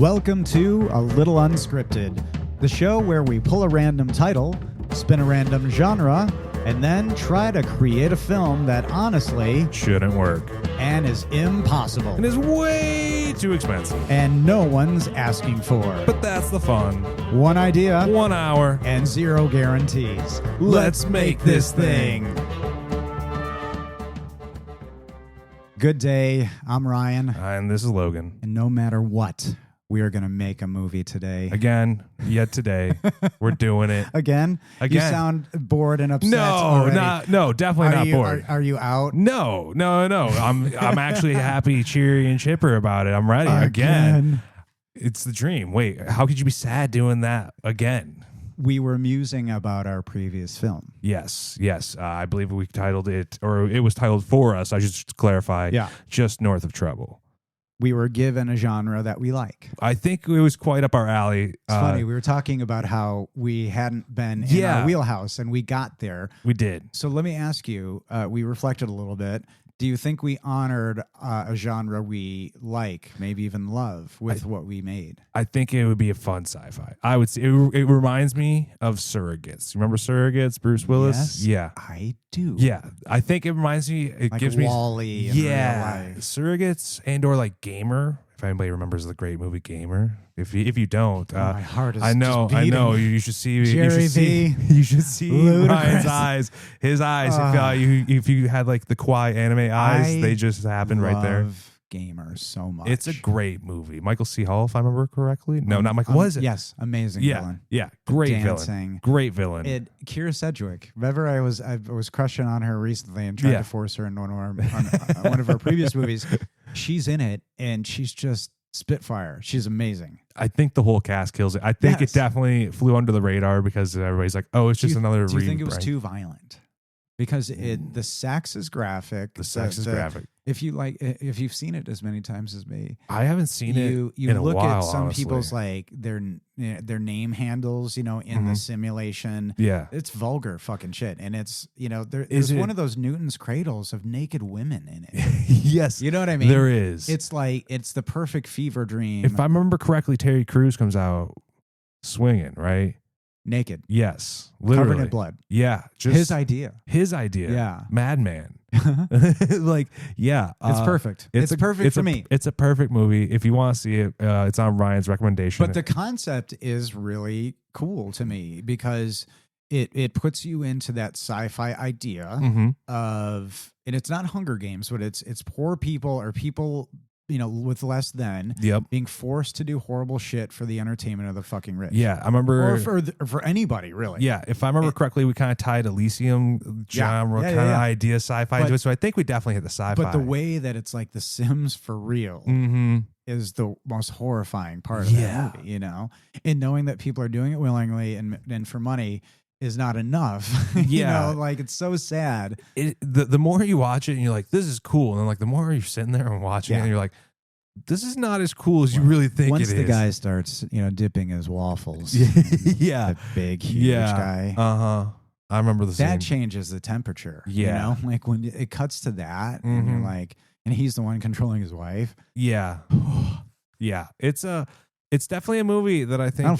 Welcome to A Little Unscripted, the show where we pull a random title, spin a random genre, and then try to create a film that honestly shouldn't work and is impossible and is way too expensive and no one's asking for. But that's the fun. 1 idea, 1 hour, and 0 guarantees. Let's make this thing. Good day. I'm Ryan. And this is Logan. And no matter what, we are going to make a movie today. Again, yet today. We're doing it. Again? You sound bored and upset already. No, definitely not bored. Are you out? No. I'm actually happy, cheery, and chipper about it. I'm ready. Again. It's the dream. Wait, how could you be sad doing that again? We were musing about our previous film. Yes. I believe we titled it, or it was titled for us. I should clarify. Yeah. Just North of Trouble. We were given a genre that we like. I think it was quite up our alley. It's funny. We were talking about how we hadn't been in our wheelhouse, and we got there. We did. So let me ask you, we reflected a little bit. Do you think we honored a genre we like, maybe even love, with what we made? I think it would be a fun sci-fi. I would say it reminds me of Surrogates. Remember Surrogates, Bruce Willis? Yes, yeah, I do. Yeah, I think it reminds me. It like gives Wall-E me in real life. Surrogates and or like Gamer. If anybody remembers the great movie Gamer, if you don't, my heart is I know. You should see Jerry V. You should see Ludicrous. Ryan's eyes. His eyes. If you had like the kawaii anime eyes, they just happened right there. Gamer so much. It's a great movie. Michael C. Hall, if I remember correctly. No, not Michael. Was it? Yes, amazing villain. Yeah, great Dancing. villain. Great villain. Kira Sedgwick. Remember, I was crushing on her recently and tried to force her in one of our previous movies. She's in it, and she's just spitfire. She's amazing. I think the whole cast kills it. I think it definitely flew under the radar because everybody's like, "Oh, it's just another." Do you think it was too violent? Because the sex is graphic. The sex is graphic. If you've seen it as many times as me, I haven't seen it in a while. You look at some honestly. people's like their name handles, in the simulation. Yeah, it's vulgar fucking shit, and it's there's one of those Newton's cradles of naked women in it. Yes, you know what I mean. There is. It's like it's the perfect fever dream. If I remember correctly, Terry Crews comes out swinging, right? Naked. Yes. Literally. Covered in blood. Yeah. Just his idea. Yeah. Madman. Like, yeah. It's perfect. It's perfect for me. It's a perfect movie. If you want to see it, it's on Ryan's recommendation. But the concept is really cool to me because it puts you into that sci-fi idea of, and it's not Hunger Games, but it's poor people or people with less than being forced to do horrible shit for the entertainment of the fucking rich. Yeah, I remember. Or for anybody, really. Yeah, if I remember correctly, we kind of tied Elysium genre kind of idea sci-fi into it. So I think we definitely hit the sci-fi. But the way that it's like The Sims for real is the most horrifying part of that movie, And knowing that people are doing it willingly and for money is not enough. It's so sad. The more you watch it and you're like, this is cool. And then the more you're sitting there and watching it and you're like, this is not as cool as you really think it is. Once the guy starts, dipping his waffles. That big, huge guy. I remember the scene. That changes the temperature. Yeah. Like when it cuts to that and you're like, and he's the one controlling his wife. Yeah. Yeah. It's definitely a movie that I think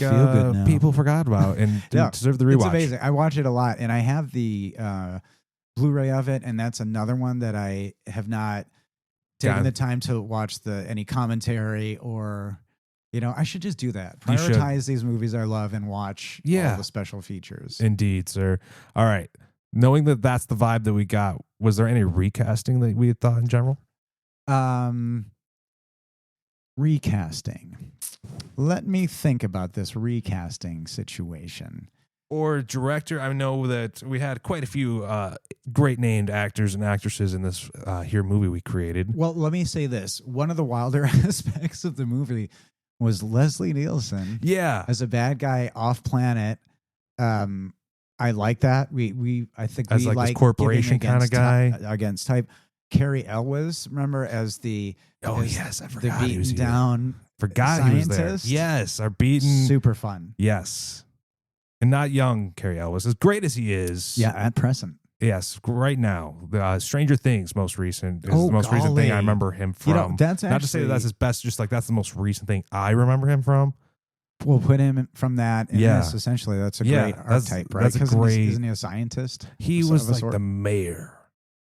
people forgot about and deserve the rewatch. It's amazing. I watch it a lot, and I have the Blu-ray of it, and that's another one that I have not taken the time to watch any commentary or, I should just do that. Prioritize these movies I love and watch all the special features. Indeed, sir. All right. Knowing that that's the vibe that we got, was there any recasting that we had thought in general? Recasting. Let me think about this recasting situation. Or director. I know that we had quite a few great named actors and actresses in this here movie we created. Well, let me say this. One of the wilder aspects of the movie was Leslie Nielsen. Yeah. As a bad guy off planet. I like that. I think as we like this corporation kind of guy. Against type. Carrie Elwes, remember, as the I forgot the beaten down forgot he was there. Yes, our beaten super fun. Yes, and not young Carrie Elwes, as great as he is. Yeah, at present. Yes, right now. Stranger Things, most recent, is the most recent thing I remember him from. That's actually, not to say that's his best, just like that's the most recent thing I remember him from. We'll put him from that. And this, essentially, that's a great archetype, right? That's a great. Isn't he a scientist? He was like the mayor.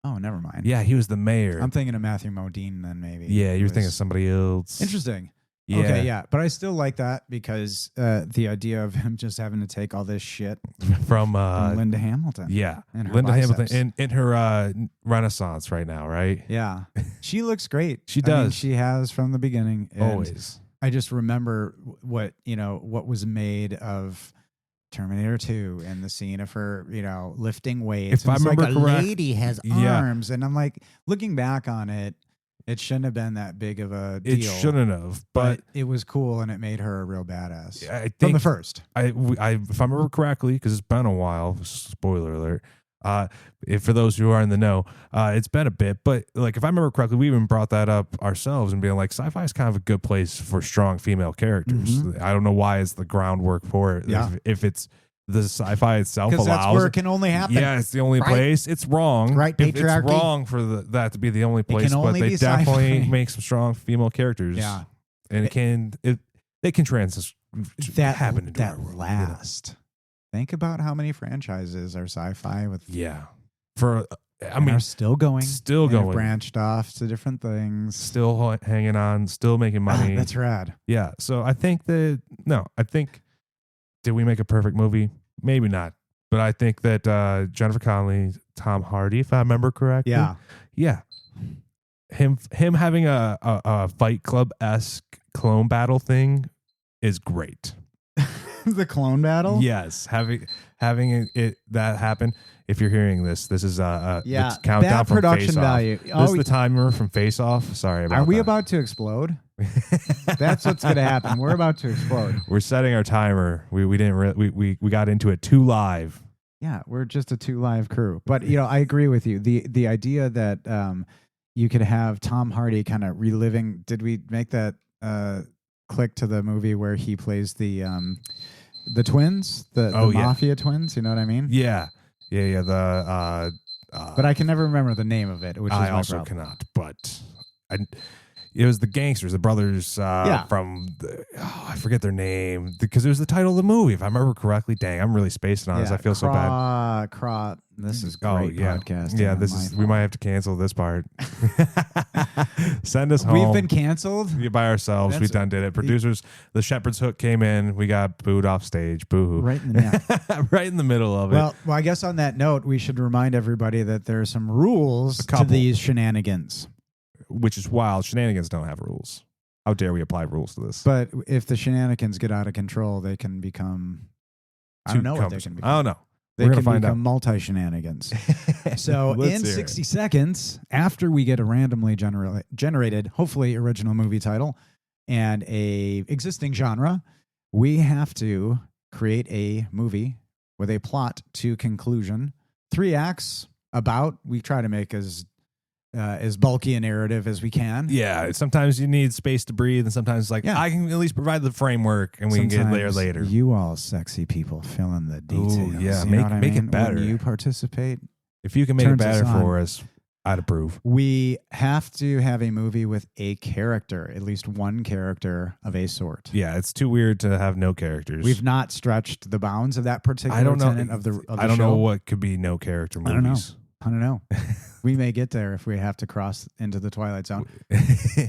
Oh, never mind. Yeah, he was the mayor. I'm thinking of Matthew Modine then, maybe. Yeah, you're thinking of somebody else. Interesting. Yeah. Okay, yeah. But I still like that because the idea of him just having to take all this shit from Linda Hamilton. Yeah. Linda Hamilton in her renaissance right now, right? Yeah. She looks great. She does. I mean, she has from the beginning. And always. I just remember what was made of Terminator 2 and the scene of her, lifting weights. If I remember like correct, a lady has arms. And I'm like, looking back on it, it shouldn't have been that big of a deal. It shouldn't have, but it was cool and it made her a real badass. I think from the first. If I remember correctly, because it's been a while, spoiler alert, for those who are in the know, it's been a bit, but like if I remember correctly, we even brought that up ourselves and being like, sci-fi is kind of a good place for strong female characters. Mm-hmm. I don't know why it's the groundwork for it. Yeah. If it's the sci-fi itself allows, that's where it can only happen. Yeah, it's the only place. It's wrong. Right, patriarchy. It's wrong for that to be the only place, but they definitely make some strong female characters. Yeah, and they can happen into that our world, last. Think about how many franchises are sci-fi with. Yeah, are still going, branched off to different things, still hanging on, still making money. That's rad. Yeah, so I think did we make a perfect movie? Maybe not, but I think that Jennifer Connelly, Tom Hardy, if I remember correctly, yeah, him having a Fight Club-esque clone battle thing is great. The clone battle? Yes, having it that happen. If you're hearing this is it's countdown bad from production Face value. Off. This is the timer from Face Off. Sorry about that. Are we about to explode? That's what's going to happen. We're about to explode. We're setting our timer. We didn't we got into it too live. Yeah, we're just a 2 live crew. But I agree with you. The idea that you could have Tom Hardy kind of reliving. Did we make that click to the movie where he plays the twins, the mafia twins? You know what I mean? Yeah. The but I can never remember the name of it, which is I my also problem. cannot. But it was the gangsters, the brothers from I forget their name because it was the title of the movie. If I remember correctly, dang, I'm really spacing on this. I feel so bad. This is great podcast. Yeah, we might have to cancel this part. Send us home. We've been canceled by ourselves. We done did it. Producers, the Shepherd's Hook came in. We got booed off stage. Boo-hoo. Right in the right in the middle of it. Well, I guess on that note, we should remind everybody that there are some rules to these shenanigans. Which is wild. Shenanigans don't have rules. How dare we apply rules to this? But if the shenanigans get out of control, they can become. I don't know what they can become. I don't know. They can become multi-shenanigans. So in 60 seconds, after we get a randomly generated, hopefully original movie title and a existing genre, we have to create a movie with a plot to conclusion. 3 acts we try to make as bulky a narrative as we can. Yeah, sometimes you need space to breathe, and sometimes I can at least provide the framework, and we can get there later. You all sexy people fill in the details. Ooh, yeah, make it better. When you participate, if you can make it better for us, I'd approve. We have to have a movie with a character, at least one character of a sort. Yeah, it's too weird to have no characters. We've not stretched the bounds of that particular tenet of the show. I don't know what could be no character movies. I don't know. We may get there if we have to cross into the Twilight Zone.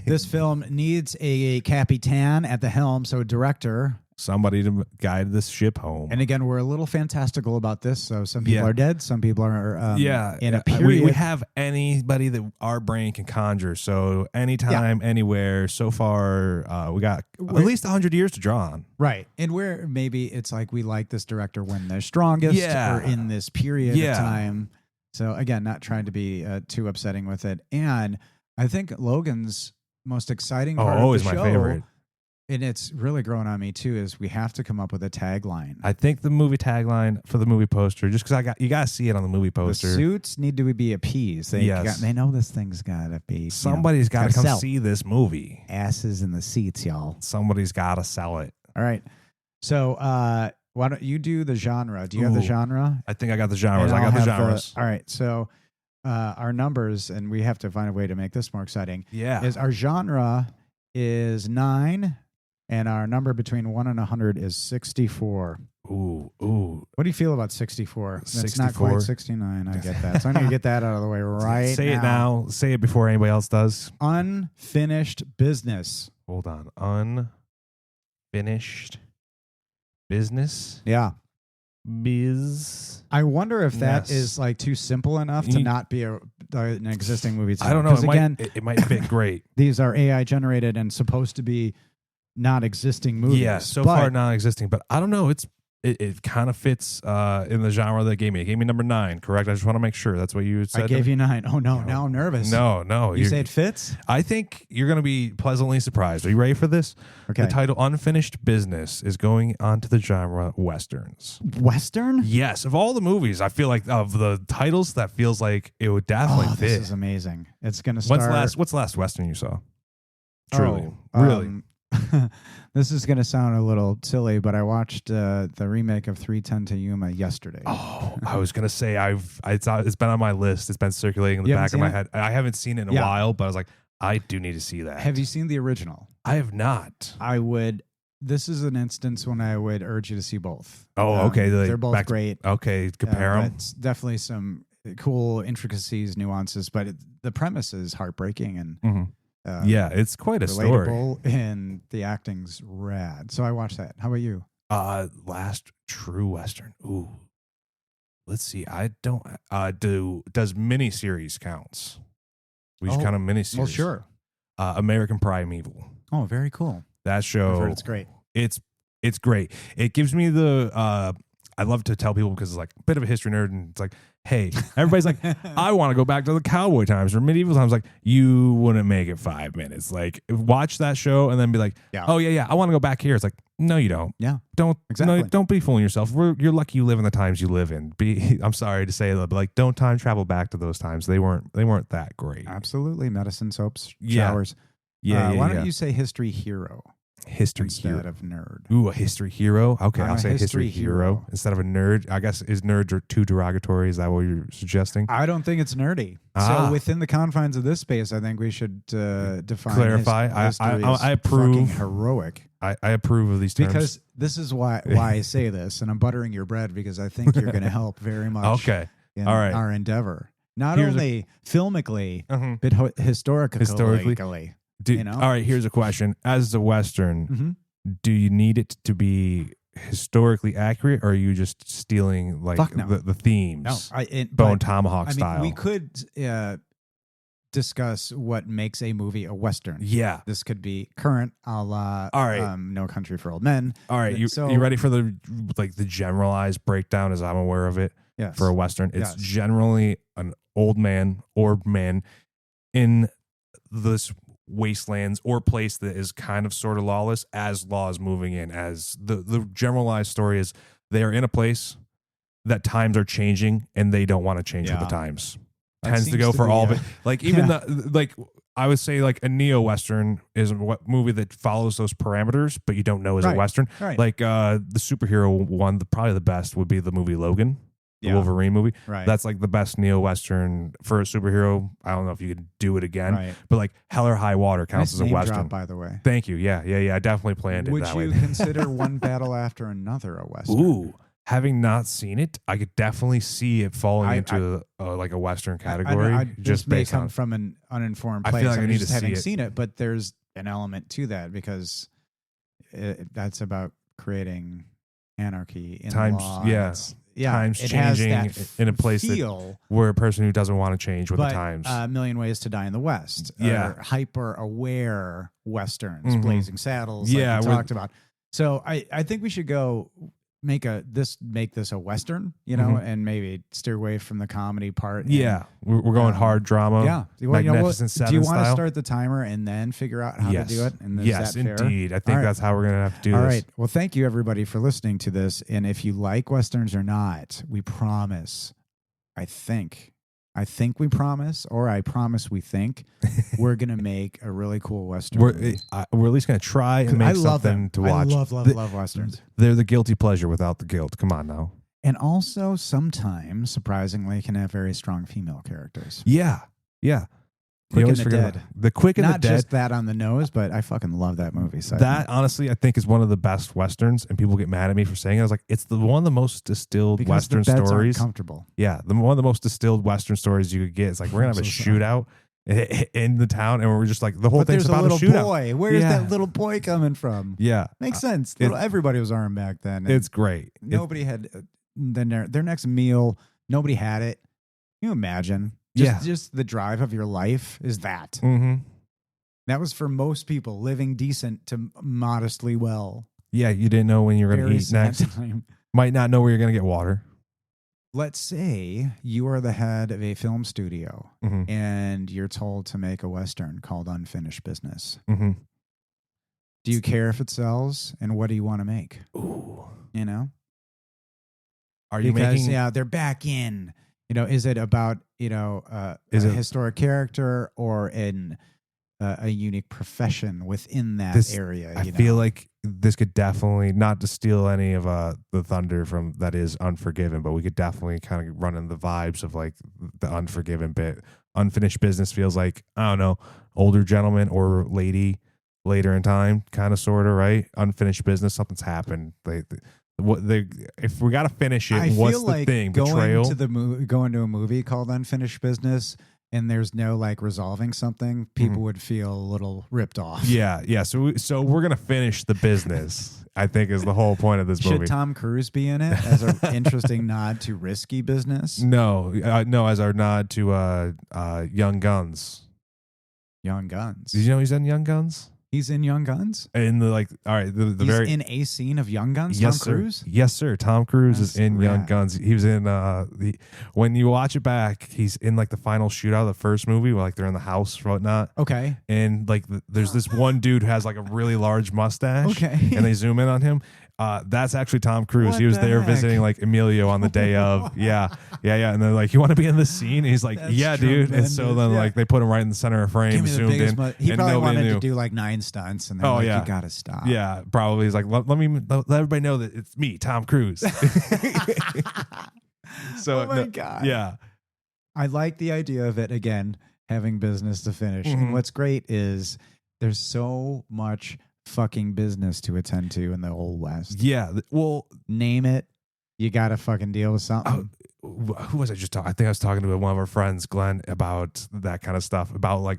This film needs a Capitan at the helm, so a director. Somebody to guide this ship home. And again, we're a little fantastical about this. So some people are dead. Some people are in a period. We have anybody that our brain can conjure. So anytime, anywhere. So far, we got at least 100 years to draw on. Right. And where maybe it's like we like this director when they're strongest or in this period of time. So again, not trying to be too upsetting with it. And I think Logan's most exciting part of the show, my favorite. And it's really growing on me too, is we have to come up with a tagline. I think the movie tagline for the movie poster, just because you got to see it on the movie poster. The suits need to be appeased. They know this thing's got to be. Somebody's got to come see this movie. Asses in the seats, y'all. Somebody's got to sell it. All right. So why don't you do the genre? Do you have the genre? I think I got the genres. And I got the genres. all right. So our numbers, and we have to find a way to make this more exciting. Yeah. Is our genre is 9, and our number between 1 and 100 is 64. Ooh. What do you feel about 64? 64? It's not quite 69. I get that. So I'm going to get that out of the way right Say it now. Say it before anybody else does. Unfinished business. Hold on. Unfinished business. Yeah. Biz. I wonder if that is like too simple enough to not be an existing movie. I don't know. It might fit great. These are AI generated and supposed to be not existing movies. Yeah, so far non-existing, but I don't know. It kind of fits in the genre that it gave me. It gave me number 9, correct? I just want to make sure that's what you said. I gave you 9. Oh no, now I'm nervous. No. You say it fits? I think you're going to be pleasantly surprised. Are you ready for this? Okay. The title Unfinished Business is going onto the genre Westerns. Western? Yes. Of all the movies, I feel like of the titles, that feels like it would definitely fit. This is amazing. It's going to start. What's the last Western you saw? Truly. Oh, really? This is going to sound a little silly, but I watched the remake of 3:10 to Yuma yesterday. Oh, I was going to say it's been on my list. It's been circulating in the back of my head. I haven't seen it in a while, but I was like, I do need to see that. Have you seen the original? I have not. This is an instance when I would urge you to see both. Oh, okay. They're both great. Okay, compare them. It's definitely some cool intricacies, nuances, but the premise is heartbreaking and yeah, it's quite a relatable, story. and the acting's rad. So I watched that. How about you? Last true Western. Ooh, let's see. I don't does miniseries counts? Which kind of miniseries? Well, sure. American Primeval. Oh, very cool. That show. I've heard it's great. It's great. It gives me the. I love to tell people because it's like a bit of a history nerd, and it's like, hey, everybody's like, I want to go back to the cowboy times or medieval times. Like, you wouldn't make it 5 minutes. Like, watch that show and then be like, oh yeah, I want to go back here. It's like, no, you don't. Yeah, don't exactly. No, don't be fooling yourself. You're lucky you live in the times you live in. I'm sorry to say that, but like, don't time travel back to those times. They weren't that great. Absolutely, medicine, soaps, showers. Yeah. Why don't you say history hero? History instead hero. of nerd. Ooh, a history hero. Okay, I'm I'll a say history hero instead of a nerd. I guess is nerd too derogatory? Is that what you're suggesting? I don't think it's nerdy. So within the confines of this space, I think we should define clarify. I approve. Fucking heroic. I approve of these terms because this is why I say this, and I'm buttering your bread because I think you're going to help very much. Okay, in all right. Our endeavor, not only filmically, but historically. You know? All right, here's a question. As a Western, do you need it to be historically accurate, or are you just stealing like the themes? No, Bone Tomahawk style. We could discuss what makes a movie a Western. Yeah. This could be current, a la all right. No Country for Old Men. All right, you ready for the generalized breakdown as I'm aware of it? Yes. For a Western, it's generally an old man or man in this wastelands or place that is kind of sort of lawless as law is moving in. As the generalized story is, they are in a place that times are changing and they don't want to change with the times. Tends to go for all of it. Like even I would say like a neo-Western is a movie that follows those parameters, but you don't know is a Western. Right. Like the superhero one, probably the best would be the movie Logan. The Wolverine movie. Right. That's like the best neo-Western for a superhero. I don't know if you could do it again, but like Hell or High Water counts as a Western. Drop, by the way. Thank you. Yeah. I definitely planned it that way. Would you consider One Battle After Another a Western? Ooh. Having not seen it, I could definitely see it falling into like a Western category. I just may come from an uninformed place. I feel like I need to see it. Seen it, but there's an element to that because that's about creating anarchy in law. Times changing in a place where a person who doesn't want to change with the times. A Million Ways to Die in the West. Or hyper-aware Westerns, Blazing Saddles, like we talked about. So I think we should go make this a Western, and maybe steer away from the comedy part. Yeah, we're going hard drama. Yeah, Magnificent Seven. Do you want to start the timer and then figure out how to do it? And yes, is that fair? Indeed. I think that's how we're going to have to do this. All right. Well, thank you everybody for listening to this. And if you like Westerns or not, we promise, I think I think we promise, or I promise we think, we're going to make a really cool Western movie. We're at least going to try and make something to watch. I love Westerns. They're the guilty pleasure without the guilt. Come on now. And also, sometimes, surprisingly, can have very strong female characters. Yeah. Quick and the Dead. The Quick and the Dead. Not just that on the nose, but I fucking love that movie. So that, honestly, I think is one of the best Westerns, and people get mad at me for saying it. I was like, it's one of the most distilled because Western the beds stories. Aren't comfortable. Yeah, one of the most distilled Western stories you could get. It's like, we're going to have a shootout in the town, and we're just like, the whole thing's about a shootout. Boy. Where's that little boy coming from? Yeah. Makes sense. Everybody was armed back then. It's great. Nobody had their next meal. Nobody had it. Can you imagine? Just the drive of your life is that. Mm-hmm. That was for most people living decent to modestly well. Yeah, you didn't know when you were going to eat next. Might not know where you're going to get water. Let's say you are the head of a film studio and you're told to make a Western called Unfinished Business. Mm-hmm. Do you care if it sells? And what do you want to make? Ooh. You know? Are you making... Yeah, they're back in. You know, is it about, a historic character or a unique profession within that area? I feel like this could definitely, not to steal any of the thunder from that is Unforgiven, but we could definitely kind of run in the vibes of like the Unforgiven bit. Unfinished Business feels like, I don't know, older gentleman or lady later in time, kind of, sort of, right? Unfinished Business, something's happened. If we got to finish it, what's the thing? Betrayal? Going to a movie called Unfinished Business and there's no like resolving something, people would feel a little ripped off. Yeah. So we're gonna finish the business, I think, is the whole point of this movie. Should Tom Cruise be in it as an interesting nod to risky business? No, as our nod to Young Guns. Young Guns. Did you know he's in Young Guns? He's in Young Guns? In he's in a scene of Young Guns? Yes, Tom Cruise? Yes, sir. Tom Cruise is in Young Guns. He was in when you watch it back, he's in like the final shootout of the first movie where like they're in the house or whatnot. Okay. And like there's this one dude who has like a really large mustache. Okay. And they zoom in on him. That's actually Tom Cruise. He was there visiting like Emilio on the day of. Yeah. And they're like, you want to be in this scene? And he's like, yeah, dude. And so then like they put him right in the center of frame, zoomed in. He probably wanted to do like 9 stunts, and they're you gotta stop. Yeah, probably. He's like, let everybody know that it's me, Tom Cruise. So, oh my God. Yeah. I like the idea of it, again, having business to finish. Mm-hmm. And what's great is there's so much fucking business to attend to in the Old West. Yeah. Well, name it. You got to fucking deal with something. Who was I just talking? I think I was talking to one of our friends, Glenn, about that kind of stuff. About like,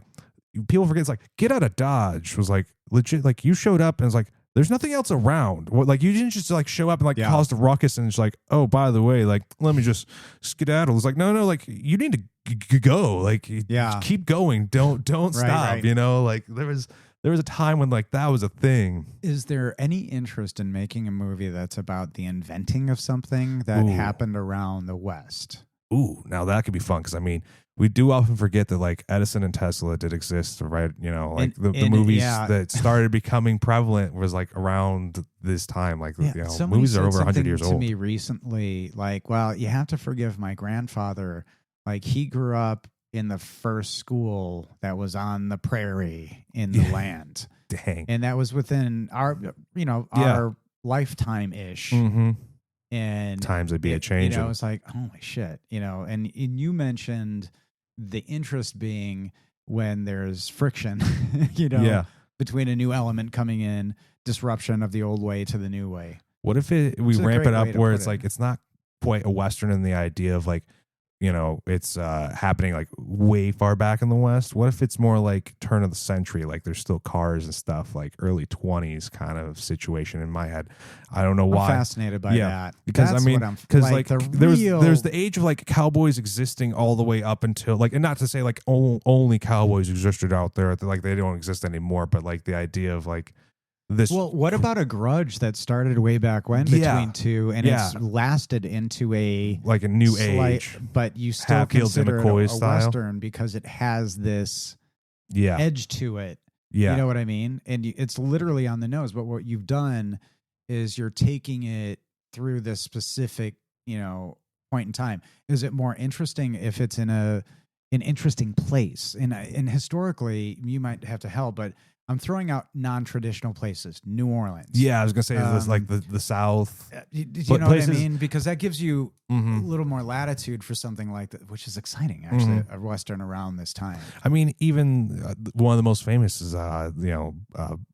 people forget, it's like, Get Out of Dodge was like legit. Like, you showed up and it's like, there's nothing else around. Like, you didn't just like show up and like cause a ruckus and it's like, oh, by the way, like, let me just skedaddle. It's like, no, like, you need to go. Like, keep going. Don't stop. Right. You know, like there was a time when like that was a thing. Is there any interest in making a movie that's about the inventing of something that happened around the West? Ooh, now that could be fun, because I mean, we do often forget that like Edison and Tesla did exist, right? You know, like the movies that started becoming prevalent was like around this time. Like, you know, movies are over 100 years old. To me recently, like, well, you have to forgive my grandfather. Like, he grew up in the first school that was on the prairie in the land. Dang. And that was within our, our lifetime ish. Mm-hmm. And times would be a change. You know, it's like, holy shit, you know, and you mentioned the interest being when there's friction, between a new element coming in, disruption of the old way to the new way. What if we ramp it up where it's like, it's not quite a Western in the idea of like, you know, it's happening like way far back in the West? What if it's more like turn of the century, like there's still cars and stuff, like early 20s kind of situation in my head? I don't know why. I'm fascinated by that. Because that's because like there's the age of like cowboys existing all the way up until like, and not to say like only cowboys existed out there, like they don't exist anymore, but like the idea of like this. Well, what about A Grudge that started way back when between two, and it's lasted into a like a new age, but you still consider it a Western because it has this edge to it. Yeah, you know what I mean? And it's literally on the nose. But what you've done is you're taking it through this specific, you know, point in time? Is it more interesting if it's in an interesting place? And historically, you might have to help, but I'm throwing out non-traditional places. New Orleans. Yeah, I was gonna say is like the South. You know places, what I mean? Because that gives you a little more latitude for something like that, which is exciting, actually, a Western around this time. I mean, even one of the most famous is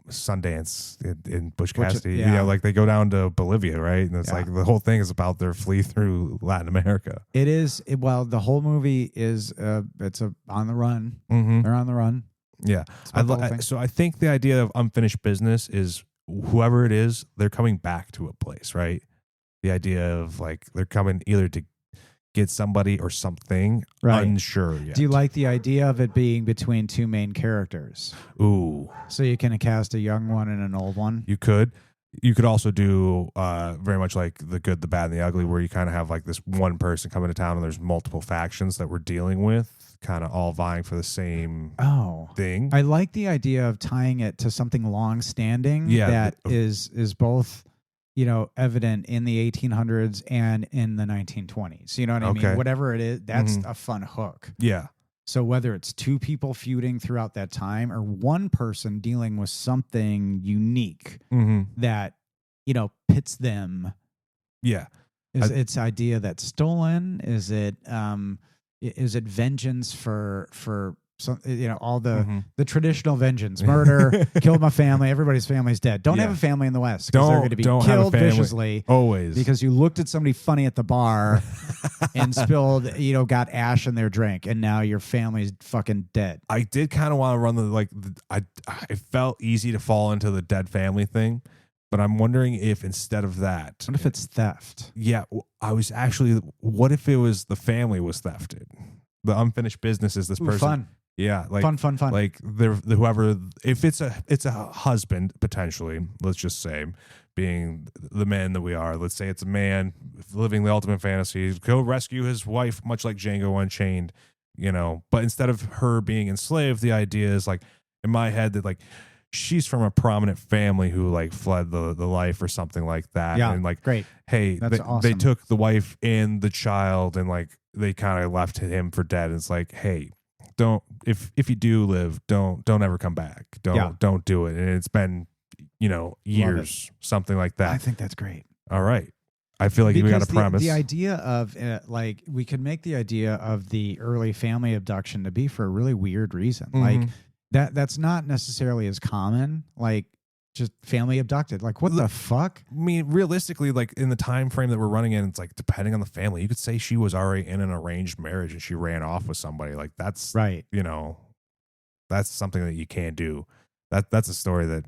Sundance in Bush Cassidy. Yeah. You know, like they go down to Bolivia, right? And it's like the whole thing is about their flee through Latin America. It is. Well, the whole movie is it's on the run. They're on the run. Yeah. So I think the idea of unfinished business is whoever it is, they're coming back to a place, right? The idea of like they're coming either to get somebody or something, right. Unsure yet. Do you like the idea of it being between two main characters? Ooh. So you can cast a young one and an old one? You could. You could also do very much like The Good, the Bad, and the Ugly, where you kind of have like this one person coming to town and there's multiple factions that we're dealing with, kind of all vying for the same thing. I like the idea of tying it to something long-standing that is both, you know, evident in the 1800s and in the 1920s. You know what I mean? Whatever it is, that's a fun hook. Yeah. So whether it's two people feuding throughout that time or one person dealing with something unique that, you know, pits them. Yeah. Is its idea that's stolen? Is it vengeance for some, you know, all the traditional vengeance, murder, killed my family, everybody's family's dead. Don't have a family in the West because they're going to be killed viciously. Always. Because you looked at somebody funny at the bar and spilled, you know, got ash in their drink and now your family's fucking dead. I did kind of want to run I felt easy to fall into the dead family thing, but I'm wondering if instead of that. What if it's theft? Yeah. I was actually, what if it was the family was thefted? The unfinished business is this person. Fun. Yeah, like fun. Like whoever, if it's a husband potentially, let's just say, being the man that we are. Let's say it's a man living the ultimate fantasy, go rescue his wife, much like Django Unchained, you know. But instead of her being enslaved, the idea is like in my head that like she's from a prominent family who like fled the life or something like that. Yeah, and like great. Hey, awesome. They took the wife and the child and like they kind of left him for dead. And it's like, hey. Don't if you do live, don't ever come back. Don't do it. And it's been, you know, years, something like that. I think that's great. All right. I feel like we got a premise. The idea of like we could make the idea of the early family abduction to be for a really weird reason. Like that's not necessarily as common. Like just family abducted. Like what the fuck? I mean, realistically, like in the time frame that we're running in, it's like depending on the family, you could say she was already in an arranged marriage and she ran off with somebody. Like that's right. You know, that's something that you can't do. That's a story that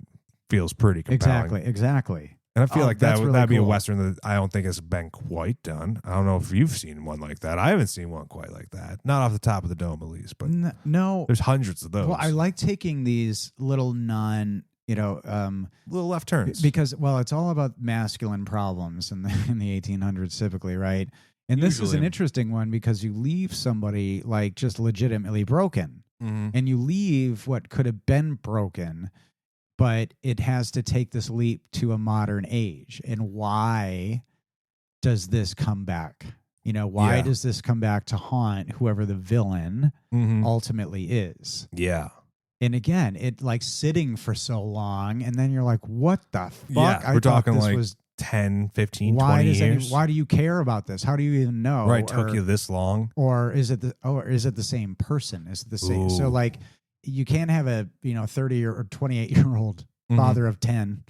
feels pretty compelling. Exactly. And I feel like that'd be a Western that I don't think has been quite done. I don't know if you've seen one like that. I haven't seen one quite like that. Not off the top of the dome, at least. But no, there's hundreds of those. Well, I like taking these little little left turns because, well, it's all about masculine problems in the 1800s typically, right? And this is an interesting one because you leave somebody like just legitimately broken and you leave what could have been broken, but it has to take this leap to a modern age. And why does this come back? You know, why does this come back to haunt whoever the villain ultimately is? Yeah. And again, it like sitting for so long, and then you're like, what the fuck? Yeah, we're talking like was 10, 15, 20 years. Why do you care about this? How do you even know? Right, took you this long. Or is it the same person? Is it the same? Ooh. So like you can't have a 30 or 28-year-old father of 10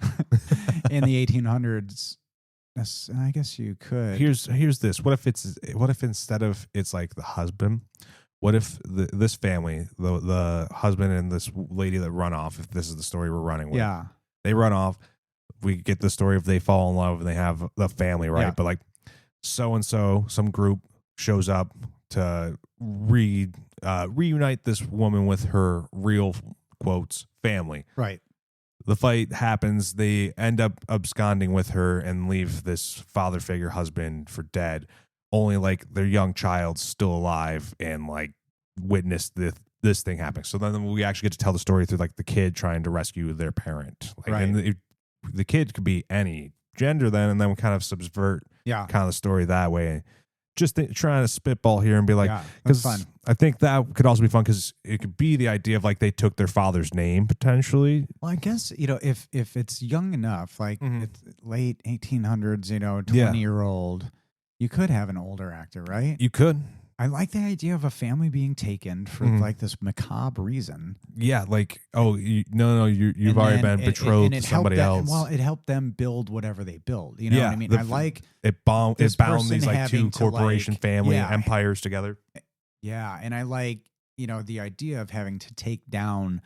in the 1800s. I guess you could. Here's this. What if instead of it's like the husband, what if this family, the husband and this lady that run off, if this is the story we're running with, they run off, we get the story of they fall in love and they have the family, right? But like so-and-so, some group shows up to reunite this woman with her real, quotes, family. Right. The fight happens. They end up absconding with her and leave this father figure husband for dead. Only like their young child still alive and like witnessed this thing happening. So then we actually get to tell the story through like the kid trying to rescue their parent. Like, right. And the kid could be any gender then, and then we kind of subvert kind of the story that way. just trying to spitball here and be like, Yeah, that's fun. I think that could also be fun because it could be the idea of like they took their father's name potentially. Well, I guess, if it's young enough, like it's late 1800s, 20 year old, you could have an older actor, right? You could. I like the idea of a family being taken for like this macabre reason. Yeah, like, oh, you've already been betrothed to somebody else. Well, it helped them build whatever they build. You know what I mean? I like it bound these like two corporation family empires together. Yeah, and I like the idea of having to take down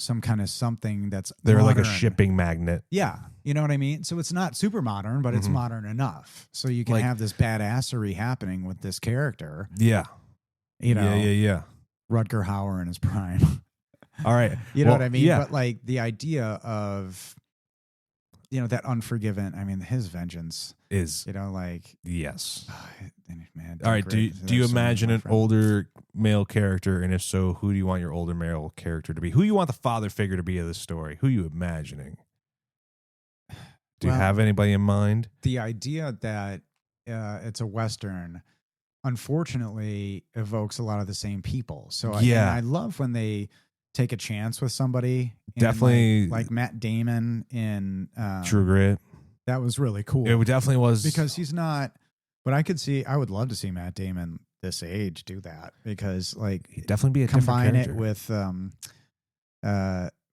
some kind of something that's they're modern. like a shipping magnet. Yeah, you know what I mean? So it's not super modern, but it's modern enough. So you can have this badassery happening with this character. Yeah. Yeah. Rutger Hauer in his prime. All right. You know what I mean? Yeah. But like the idea of that Unforgiven, I mean, his vengeance is yes. Man, all right. Do you imagine an older male character? And if so, who do you want your older male character to be? Who you want the father figure to be of the story? Who are you imagining? Do you have anybody in mind? The idea that it's a Western, unfortunately, evokes a lot of the same people. So I love when they take a chance with somebody. Definitely, like Matt Damon in True Grit. That was really cool. It definitely was, because he's not. But I would love to see Matt Damon this age do that, because he'd definitely be a combine different it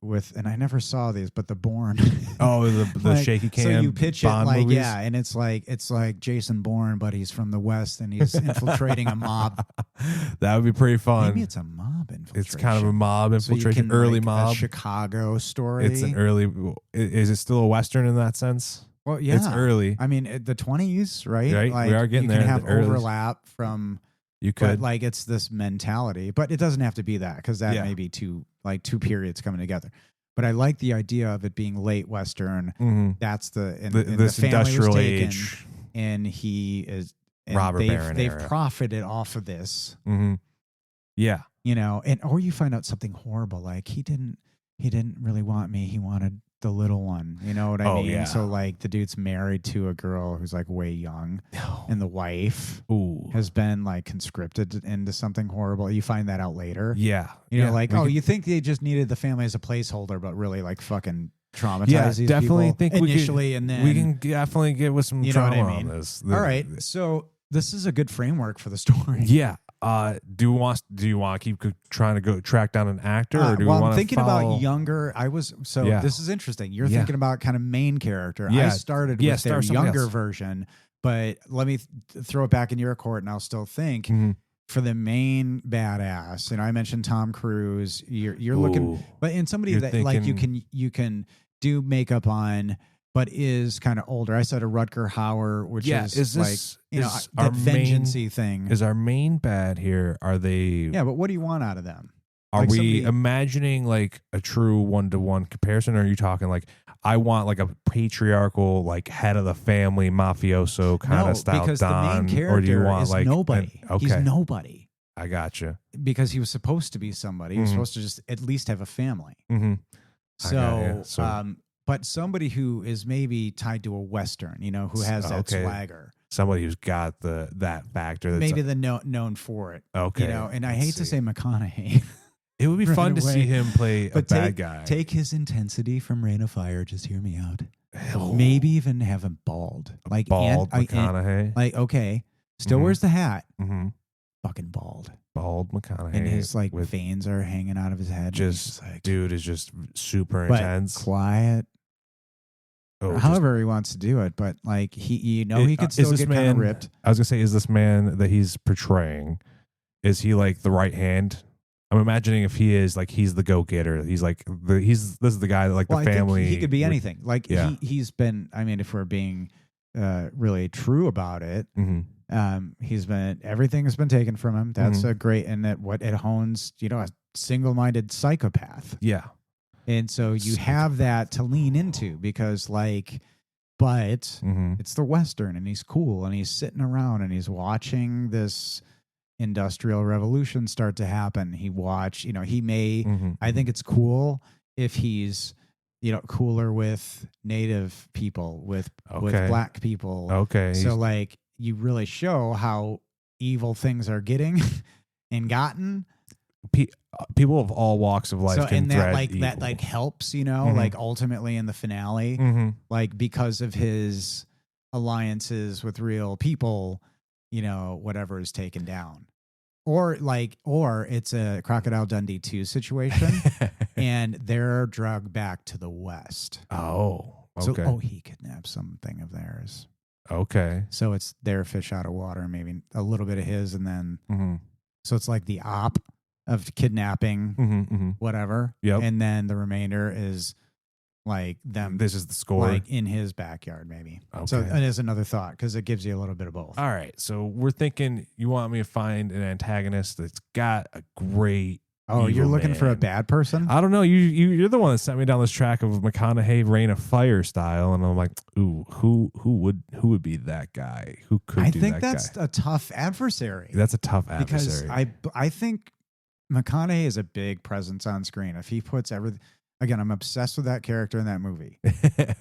with and I never saw these, but the Bourne. Oh, the shaky cam. So you pitch Bond it movies? and it's like Jason Bourne, but he's from the West and he's infiltrating a mob. That would be pretty fun. Maybe it's a mob infiltration. It's kind of a mob infiltration, so early mob. A Chicago story. It's an early. Is it still a Western in that sense? Well, yeah, it's early. I mean, the 20s, right? Right, we are getting there. You can have overlap from. You could, but it's this mentality, but it doesn't have to be that, because that may be two periods coming together. But I like the idea of it being late Western. Mm-hmm. That's this the industrial taken, age, and he is robber baron. They've profited off of this. Mm-hmm. Yeah, or you find out something horrible, like he didn't really want me. He wanted the little one. You know what I mean? Yeah. So the dude's married to a girl who's way young, and the wife has been conscripted into something horrible. You find that out later. Yeah. You think they just needed the family as a placeholder, but really fucking traumatize these definitely people think initially, and then we can definitely get with some trauma on this. All right, so this is a good framework for the story. Yeah. Do you want to keep trying to track down an actor, or do you want to I'm thinking about younger. This is interesting. You're thinking about kind of main character. I started with their younger version, but let me throw it back in your court, and I'll still think for the main badass. I mentioned Tom Cruise. You're looking, but in somebody that you can do makeup on, but is kind of older. I said a Rutger Hauer, which is that vengeance-y thing. Is our main bad here? Are they? Yeah, but what do you want out of them? Are we imagining a true 1-to-1 comparison? Or are you talking I want a patriarchal head of the family mafioso kind of style because Don? The main character or do you want is nobody? He's nobody. I gotcha. Because he was supposed to be somebody. He was supposed to just at least have a family. Mm-hmm. So, but somebody who is maybe tied to a Western, who has that swagger. Somebody who's got that factor. That's maybe known for it. Okay. And I hate to say McConaughey. It would be fun to see him play a bad guy. Take his intensity from Reign of Fire. Just hear me out. Maybe even have him bald. Bald McConaughey. Okay. Still wears the hat. Mm-hmm. Fucking bald. Bald McConaughey. And his veins are hanging out of his head. Dude is just super intense. Quiet. However he wants to do it, but he could still get kind of ripped. I was gonna say, is this man that he's portraying, is he the right hand? I'm imagining if he is he's the go-getter. He's this is the guy that the family. He could be anything. He's been. I mean, if we're being really true about it, he's been. Everything has been taken from him. That's a great, and that it hones. A single-minded psychopath. Yeah. And so you have that to lean into, because but it's the Western, and he's cool, and he's sitting around and he's watching this industrial revolution start to happen. He may, I think it's cool if he's, cooler with native people, with black people. Okay. So you really show how evil things are getting and gotten. People of all walks of life So, can and that dread like evil. that like helps, you know, like ultimately in the finale, like because of his alliances with real people, you know, whatever is taken down. Or it's a Crocodile Dundee 2 situation and they're drugged back to the West. Oh, okay. So, he kidnapped something of theirs. Okay. So it's their fish out of water, maybe a little bit of his, and then so it's like the op of kidnapping, whatever. Yep. And then the remainder is like them. This is the score. Like in his backyard, maybe. Okay. So it is another thought because it gives you a little bit of both. All right. So we're thinking you want me to find an antagonist that's got a great. Oh, you're looking for a bad person? I don't know. You're the one that sent me down this track of McConaughey Reign of Fire style, and I'm like, ooh, who would be that guy? Who could? I think that's a tough adversary. That's a tough adversary because I think McConaughey is a big presence on screen. If he puts everything, again, I'm obsessed with that character in that movie.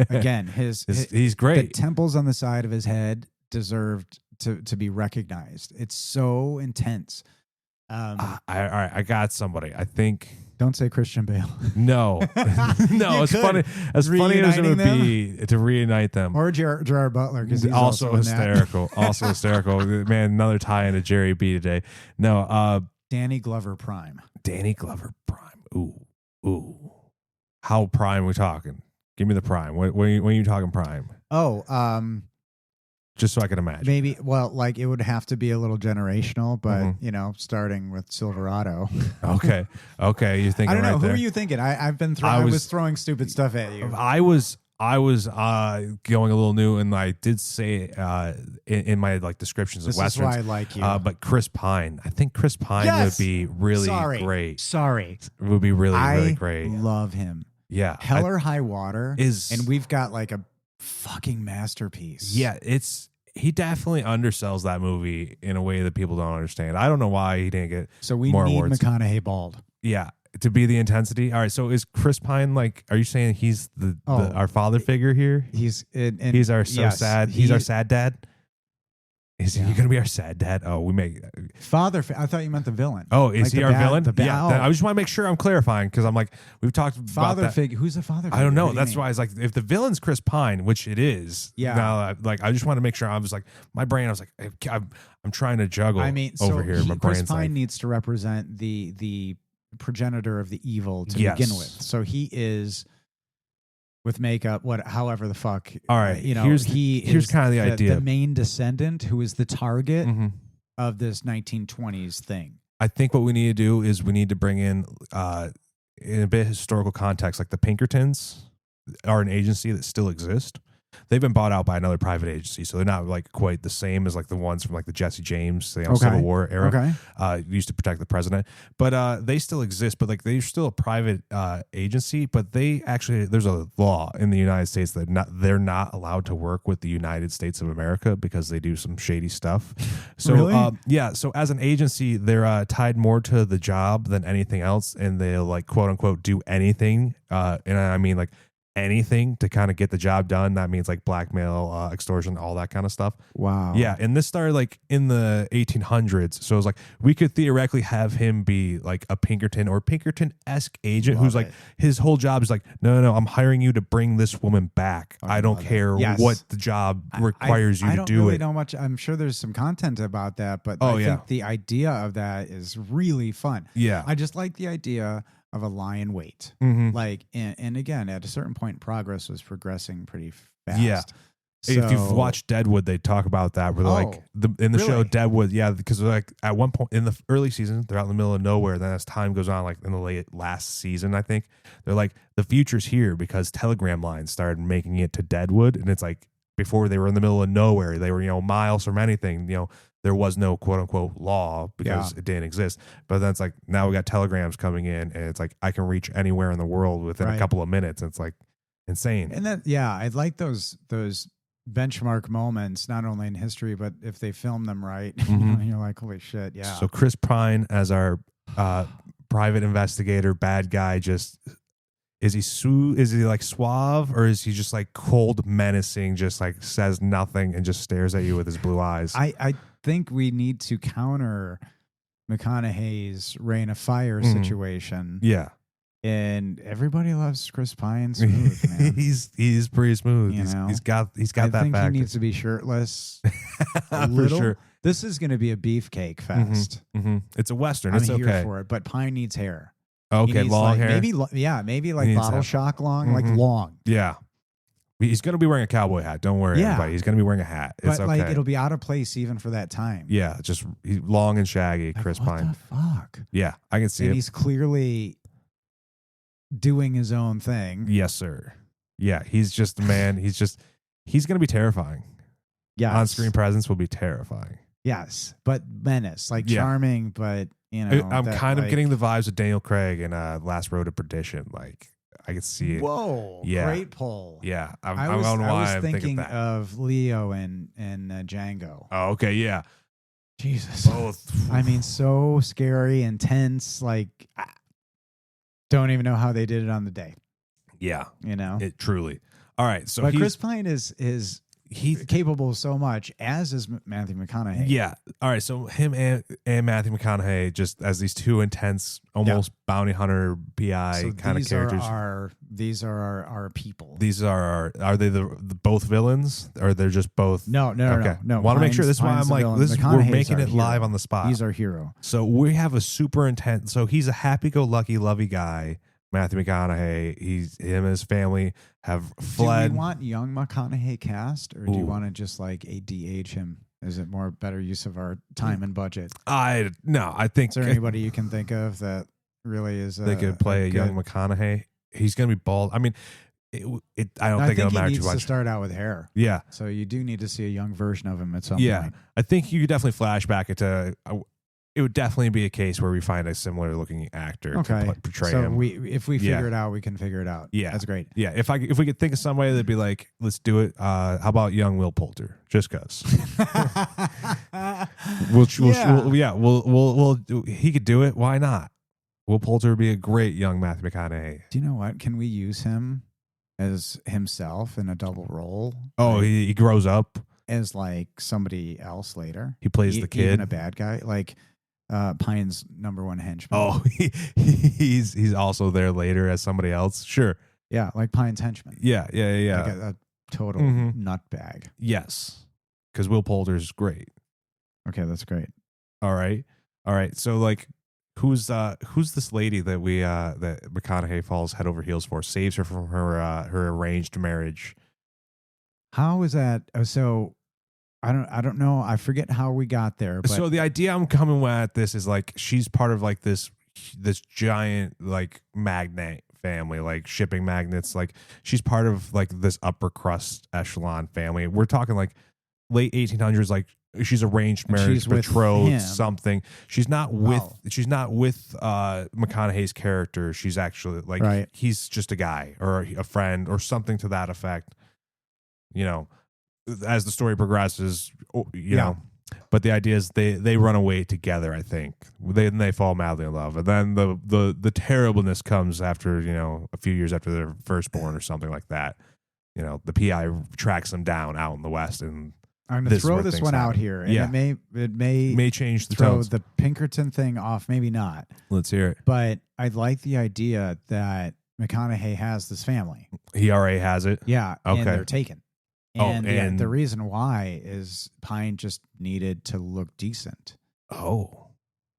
Again, he's great. The temples on the side of his head deserved to be recognized. It's so intense. All right, I got somebody. I think. Don't say Christian Bale. No, no. It's funny. As funny as it would be to reunite them, or Gerard Butler, because he's also hysterical. Also hysterical. Man, another tie into Jerry B today. No, Danny Glover Prime. Danny Glover Prime. Ooh. How prime we talking? Give me the prime. When are you talking prime? Oh, just so I can imagine. Maybe, well, like it would have to be a little generational, but you know, starting with Silverado. Okay. You're thinking. I don't know. Right Who there. are you thinking? I was throwing stupid stuff at you. I was going a little new, and I did say in my like descriptions of westerns. This is why I like you. But Chris Pine. I think Chris Pine would be really great. It would be really great. I love him. Yeah. Hell or High Water and we've got like a fucking masterpiece. Yeah, he definitely undersells that movie in a way that people don't understand. I don't know why he didn't get so we more need awards. McConaughey bald. Yeah, to be the intensity. All right, so is Chris Pine like? Are you saying he's our father figure here? He's he's our sad. He's our sad dad. Is he going to be our sad dad? Oh, we make father. I thought you meant the villain. Oh, is he our villain? Yeah, I just want to make sure I'm clarifying because I'm like we've talked father about figure. Who's the father figure? I don't know. That's why I was like, if the villain's Chris Pine, which it is. Yeah. Now, like I just want to make sure. I was like, my brain. I was like, I'm trying to juggle. I mean, over here. My Chris brain's Pine like, needs to represent the progenitor of the evil to begin with. So he is. With makeup, however the fuck. All right, you know, here's is kind of the idea. The main descendant who is the target of this 1920s thing. I think what we need to do is we need to bring in a bit of historical context, like the Pinkertons are an agency that still exists. They've been bought out by another private agency, so they're not like quite the same as like the ones from like the Jesse James Civil War era. Used to protect the president, but they still exist. But like they're still a private agency. But they actually there's a law in the United States that they're not allowed to work with the United States of America because they do some shady stuff. So really? So as an agency, they're tied more to the job than anything else, and they'll like quote unquote do anything. And I mean like. Anything to kind of get the job done. That means like blackmail, extortion, all that kind of stuff. Wow. Yeah. And this started like in the 1800s. So it was like we could theoretically have him be like a Pinkerton or Pinkerton-esque agent who's like his whole job is like, no, I'm hiring you to bring this woman back. I don't care what the job requires you to do. I don't really know much. I'm sure there's some content about that, but I think the idea of that is really fun. Yeah. I just like the idea of a lie in wait. Like, and again, at a certain point, progress was progressing pretty fast. Yeah. So, if you've watched Deadwood, they talk about that where they're like in the show Deadwood, because like at one point in the early season, they're out in the middle of nowhere. Then as time goes on, like in the last season, I think they're like the future's here because telegram lines started making it to Deadwood, and it's like before they were in the middle of nowhere, they were miles from anything. There was no quote unquote law because it didn't exist. But then it's like now we got telegrams coming in, and it's like I can reach anywhere in the world within a couple of minutes. It's like insane. And then I like those benchmark moments, not only in history, but if they film them right, you're like, holy shit, yeah. So Chris Pine as our private investigator, bad guy, just is he like suave, or is he just like cold, menacing, just like says nothing and just stares at you with his blue eyes? think we need to counter McConaughey's Reign of Fire situation. Yeah. And everybody loves Chris Pine smooth, man. he's pretty smooth. You know? He's got that I think factor. he needs to be shirtless. For little. sure. This is going to be a beefcake fest. It's a Western. I'm It's here okay. for it. But Pine needs hair. Okay, He needs, long like, hair. Maybe like needs bottle hair. shock long, like long. Yeah. He's going to be wearing a cowboy hat. Don't worry, everybody. He's going to be wearing a hat. It's But okay. like it'll be out of place even for that time. Yeah, just he's long and shaggy, Like, Chris what Pine. the fuck? Yeah, I can see And it. he's clearly doing his own thing. Yes, sir. Yeah, he's just the man. He's going to be terrifying. Yes. On-screen presence will be terrifying. Yes. But menace, like Yeah. charming, but you know. I'm that, kind of like, getting the vibes of Daniel Craig in Last Road to Perdition. Like, I can see it. Whoa. Yeah. Great pull. Yeah, I was don't know why I'm thinking that. of Leo and Django. Oh, okay, yeah. Jesus. Both. I mean, so scary, intense. Like, don't even know how they did it on the day. Yeah, You know. it truly. All right, so But Chris Pine is he's capable of so much, as is Matthew McConaughey. yeah. All right, so him and Matthew McConaughey just as these two intense, almost bounty hunter PI So kind of these characters. These are our people. These are they the both villains, or they're just both? No. Want to make sure. This is why I'm like, we're McConaughey's making our it hero. live on the spot. He's our hero. So we have a super intense. So he's a happy-go-lucky, lovey guy. Matthew McConaughey. Him and his family have fled. Do we want young McConaughey cast, or do you Ooh. want to just like ADH him? Is it more better use of our time and budget? I think Is there anybody you can think of that really is? they could play a young McConaughey. He's going to be bald. I mean, I don't think it'll he matter needs too to much. start out with hair. Yeah, So you do need to see a young version of him at some yeah. point. I think you could definitely flash back into. It would definitely be a case where we find a similar looking actor Okay. to portray So him. if we figure it out, we can figure it out. Yeah. That's great. Yeah, if we could think of somebody that'd be like, let's do it. How about young Will Poulter? Just cause. He could do it. Why not? Will Poulter would be a great young Matthew McConaughey. Do you know what? Can we use him as himself in a double role? Oh, Like, he grows up. as like somebody else later. He plays the kid. Even a bad guy, like Pine's number one henchman. Oh, he's also there later as somebody else. Sure. yeah, like Pine's henchman. Yeah. Like a total nutbag. Yes, because Will Poulter's great. Okay, that's great. All right. So like, who's this lady that that McConaughey falls head over heels for, saves her from her arranged marriage? How is that? So I don't know. I forget how we got there. But So the idea I'm coming at this is like she's part of like this giant like magnate family, like shipping magnates. Like she's part of like this upper crust echelon family. We're talking like late 1800s. Like she's arranged And marriage, she's with betrothed, him. something. She's not with Wow. McConaughey's character. She's actually like Right. he's just a guy or a friend or something to that effect. You know, as the story progresses, you know. But the idea is they run away together. I think they fall madly in love, and then the terribleness comes after, you know, a few years after they're firstborn or something like that. You know, the PI tracks them down out in the West, and I'm going to is throw where this things one out happen. here, and Yeah. it may change the throw tones. the Pinkerton thing off, maybe not. Let's hear it. But I like the idea that McConaughey has this family. He already has it. Yeah, Okay. and they're taken. Oh, And, and- the reason why is Pine just needed to look decent Oh,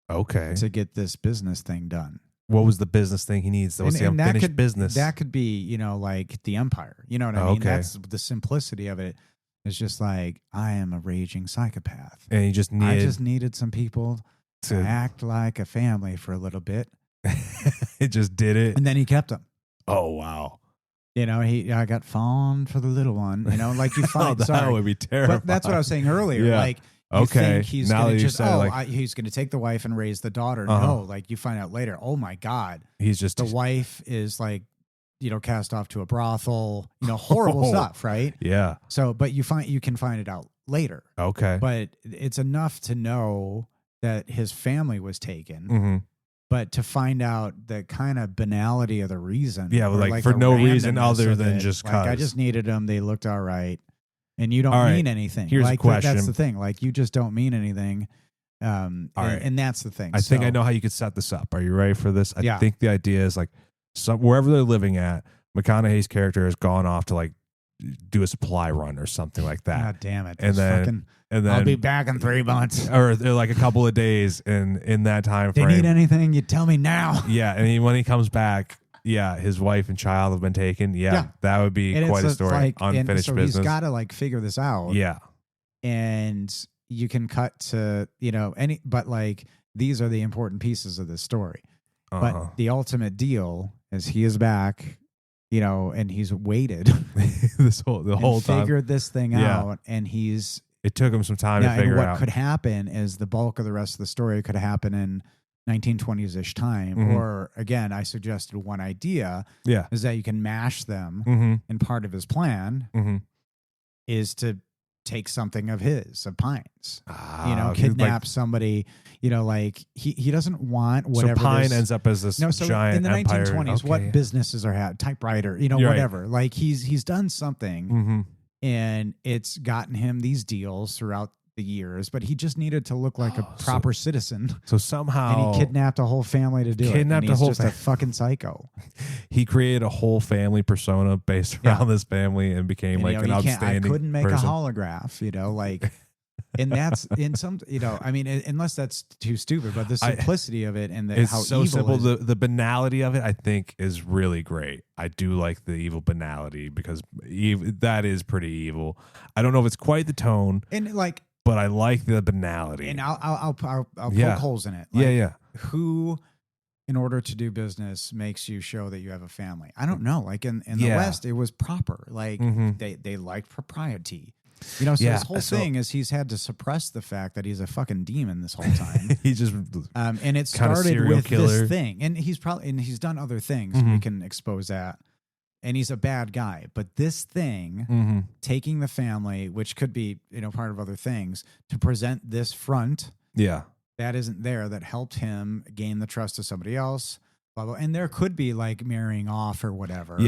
okay. to get this business thing done. What was the business thing he needs? What's the And that unfinished could, business? That could be, you know, like the Empire. You know what I Oh, mean? okay. That's the simplicity of it. It's just like, I am a raging psychopath. and he just I needed just needed some people to act like a family for a little bit. it just did it. And then he kept them. Oh wow. You know, I got fond for the little one. You know, like you find. That sorry, would be terrible. but that's what I was saying earlier. Yeah. Like, you Okay. think he's Now going that to you just, said it, like- he's going to take the wife and raise the daughter. Uh-huh. No, like you find out later. Oh my God, He's just the wife is like, you know, cast off to a brothel. You know, horrible stuff, right? Yeah. So, but you can find it out later. Okay. But it's enough to know that his family was taken. Mm-hmm. But to find out the kind of banality of the reason. Yeah, or like for the no reason randomness other of than it. just like I 'cause. just needed them. They looked all right. and you don't All right. mean anything. Here's like, a question. That's the thing. Like, you just don't mean anything. All right. And that's the thing. I think I know how you could set this up. Are you ready for this? I Yeah. think the idea is like wherever they're living at, McConaughey's character has gone off to like do a supply run or something like that. God damn it. And then I'll be back in 3 months. or they're like a couple of days in that time They frame. need anything, you tell me now. Yeah, and when he comes back, his wife and child have been taken. Yeah. That would be And quite a story. like, Unfinished so business. He's got to like figure this out. Yeah. And you can cut to, but like these are the important pieces of this story. But the ultimate deal is he is back, and he's waited the whole time. Figured this thing out, and it took him some time to figure and out. what could happen is the bulk of the rest of the story could happen in 1920s-ish time. Or again, I suggested one idea is that you can mash them, and part of his plan is to take something of Pine's, kidnap somebody, like he doesn't want whatever. So Pine ends up as this giant in the empire. 1920s, what businesses are typewriter, whatever. Right. Like he's done something, and it's gotten him these deals throughout the years, but he just needed to look like a proper citizen. So somehow, and he kidnapped a whole family to do it. And he's just a fucking psycho. He created a whole family persona based around this family and became like an outstanding. I couldn't make person. a holograph, like. And that's in some, I mean, unless that's too stupid, but the simplicity of it and it's how so evil simple. The banality of it, I think, is really great. I do like the evil banality because that is pretty evil. I don't know if it's quite the tone, and like, but I like the banality. And I'll poke holes in it. Like, who, in order to do business, makes you show that you have a family? I don't know. Like in the West, it was proper. Like they liked propriety. So his whole thing is he's had to suppress the fact that he's a fucking demon this whole time. He just and it started with this thing, and he's done other things. We can expose that, and he's a bad guy. But this thing, taking the family, which could be part of other things, to present this front, that isn't there, that helped him gain the trust of somebody else. Blah blah, and there could be like marrying off or whatever.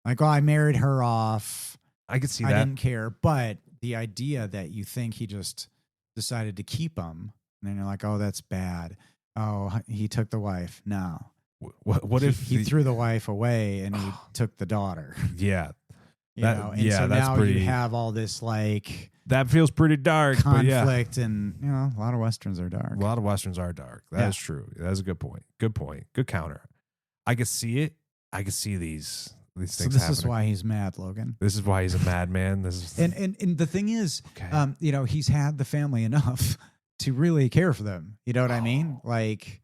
Like, I married her off. I could see that. I didn't care, but the idea that you think he just decided to keep him, and then you're like, oh, that's bad. Oh, he took the wife. No. What if he threw the wife away and he took the daughter? Yeah. So that's now you have all this like that feels pretty dark conflict, and a lot of Westerns are dark. A lot of Westerns are dark. That is true. That's a good point. Good point. Good counter. I could see it. I could see these things happening. Is why he's mad, Logan. This is why he's a madman. This is and the thing is, he's had the family enough to really care for them. You know what I mean? Like,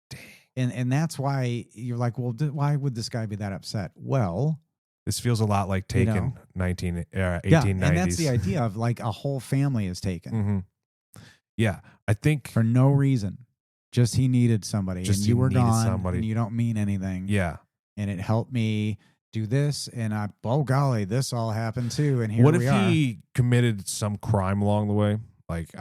dang. And that's why you're like, well, why would this guy be that upset? Well, this feels a lot like Taken, 1890s. And that's the idea of like a whole family is taken. Yeah, I think for no reason, just he needed somebody, and you were gone, and you don't mean anything. Yeah, and it helped me do this, and oh golly, this all happened too, and here what we if are. He committed some crime along the way? Like,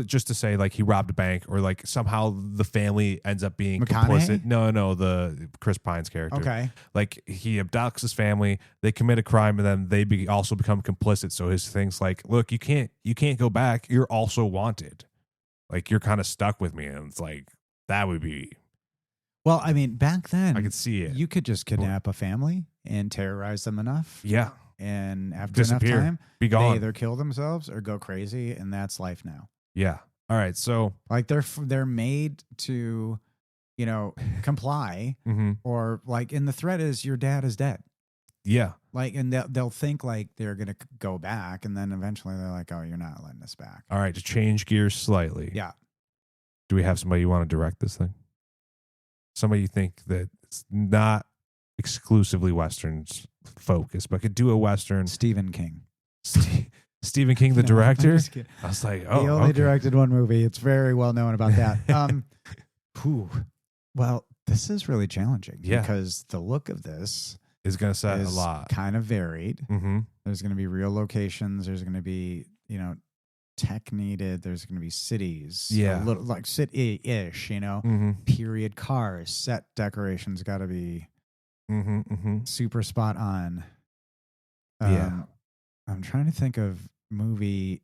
just to say, like, he robbed a bank, or like somehow the family ends up being complicit. No, the Chris Pine's character. Okay, like he abducts his family, they commit a crime, and then they also become complicit. So his thing's like, look, you can't go back. You're also wanted. Like, you're kind of stuck with me, and it's like that would be. Well, I mean, back then I could see it. You could just kidnap a family and terrorize them enough. Yeah. And after disappear, enough time, be gone. They either kill themselves or go crazy, and that's life now. Yeah. All right. So, like, they're made to, comply, or like, and the threat is your dad is dead. Yeah. Like, and they'll think like they're gonna go back, and then eventually they're like, oh, you're not letting us back. All right. To change gears slightly. Yeah. Do we have somebody you want to direct this thing? Somebody you think that it's not exclusively Westerns focused, but could do a Western. Stephen King. Stephen King, the director? I was like, oh, he only directed one movie. It's very well known about that. Well, this is really challenging because the look of this is going to set a lot. Kind of varied. There's going to be real locations. There's going to be, tech needed. There's going to be cities. Yeah. A little, like city-ish, period cars, set decorations got to be super spot on. I'm trying to think of movie.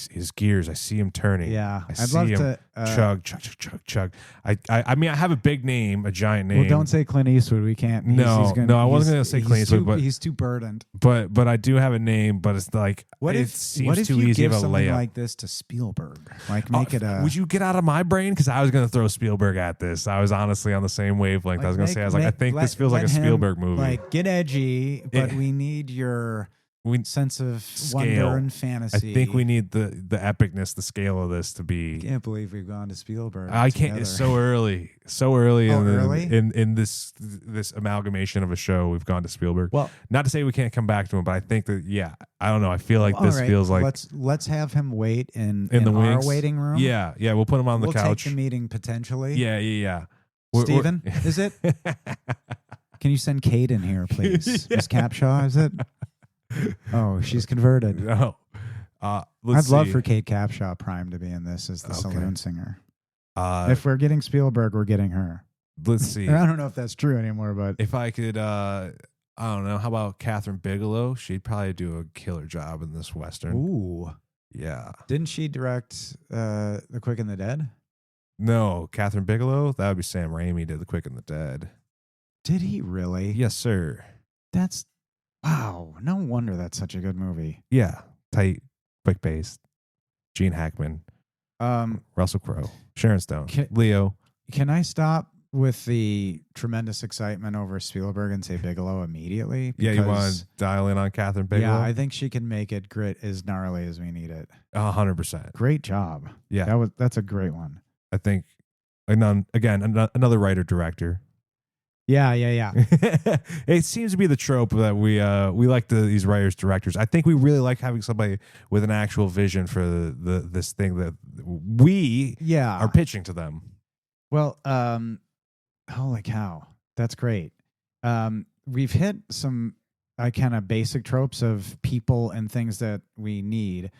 His gears, I see him turning. Yeah, I'd love to chug. I mean, I have a big name, a giant name. Well, don't say Clint Eastwood. We can't. No, I wasn't going to say Clint Eastwood, but he's too burdened. But I do have a name. But it's like what it if seems too you easy give of a something layup. like this to Spielberg? Like make it a. Would you get out of my brain? Because I was going to throw Spielberg at this. I was honestly on the same wavelength. I was going to say, I think this feels like a Spielberg movie. Like get edgy, but we need your. Sense of wonder and fantasy. I think we need the epicness, the scale of this to be. I can't believe we've gone to Spielberg. I can't. It's so early in this amalgamation of a show. We've gone to Spielberg. Well, not to say we can't come back to him, but I think that I don't know. I feel like this feels like let's have him wait in the our waiting room. Yeah, we'll put him on the couch. We'll take the meeting potentially. Yeah. Steven, is it? Can you send Kate in here, please? Miss Capshaw, is it? Oh, she's converted. No. I'd love for Kate Capshaw Prime to be in this as the saloon singer. If we're getting Spielberg, we're getting her. Let's see. I don't know if that's true anymore, but if I could, I don't know. How about Catherine Bigelow? She'd probably do a killer job in this Western. Ooh. Yeah. Didn't she direct The Quick and the Dead? No, Catherine Bigelow? That would be Sam Raimi did The Quick and the Dead. Did he really? Yes, sir. That's... Wow, no wonder that's such a good movie. Yeah, tight, quick-paced. Gene Hackman, Russell Crowe, Sharon Stone, Leo. Can I stop with the tremendous excitement over Spielberg and say Bigelow immediately? Yeah, you want to dial in on Catherine Bigelow? Yeah, I think she can make it grit as gnarly as we need it. 100%. Great job. Yeah, that's a great one. I think, again, another writer-director. Yeah. It seems to be the trope that we like these writers directors. I think we really like having somebody with an actual vision for this thing that we are pitching to them. Well, holy cow, that's great. We've hit some kind of basic tropes of people and things that we need.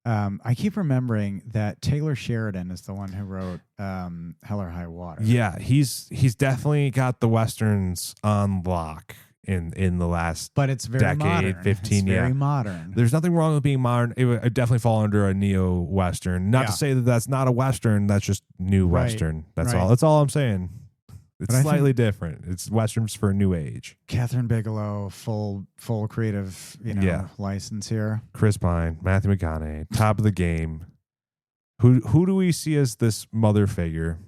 I keep remembering that Taylor Sheridan is the one who wrote Hell or High Water. Yeah, he's definitely got the Westerns on lock in the last but it's very decade, modern. 15 It's very modern. There's nothing wrong with being modern. It would definitely fall under a neo-Western. Not to say that that's not a Western, that's just new Western. That's all. That's all I'm saying. It's slightly different. It's Westerns for a new age. Catherine Bigelow, full creative, license here. Chris Pine, Matthew McConaughey, top of the game. Who do we see as this mother figure?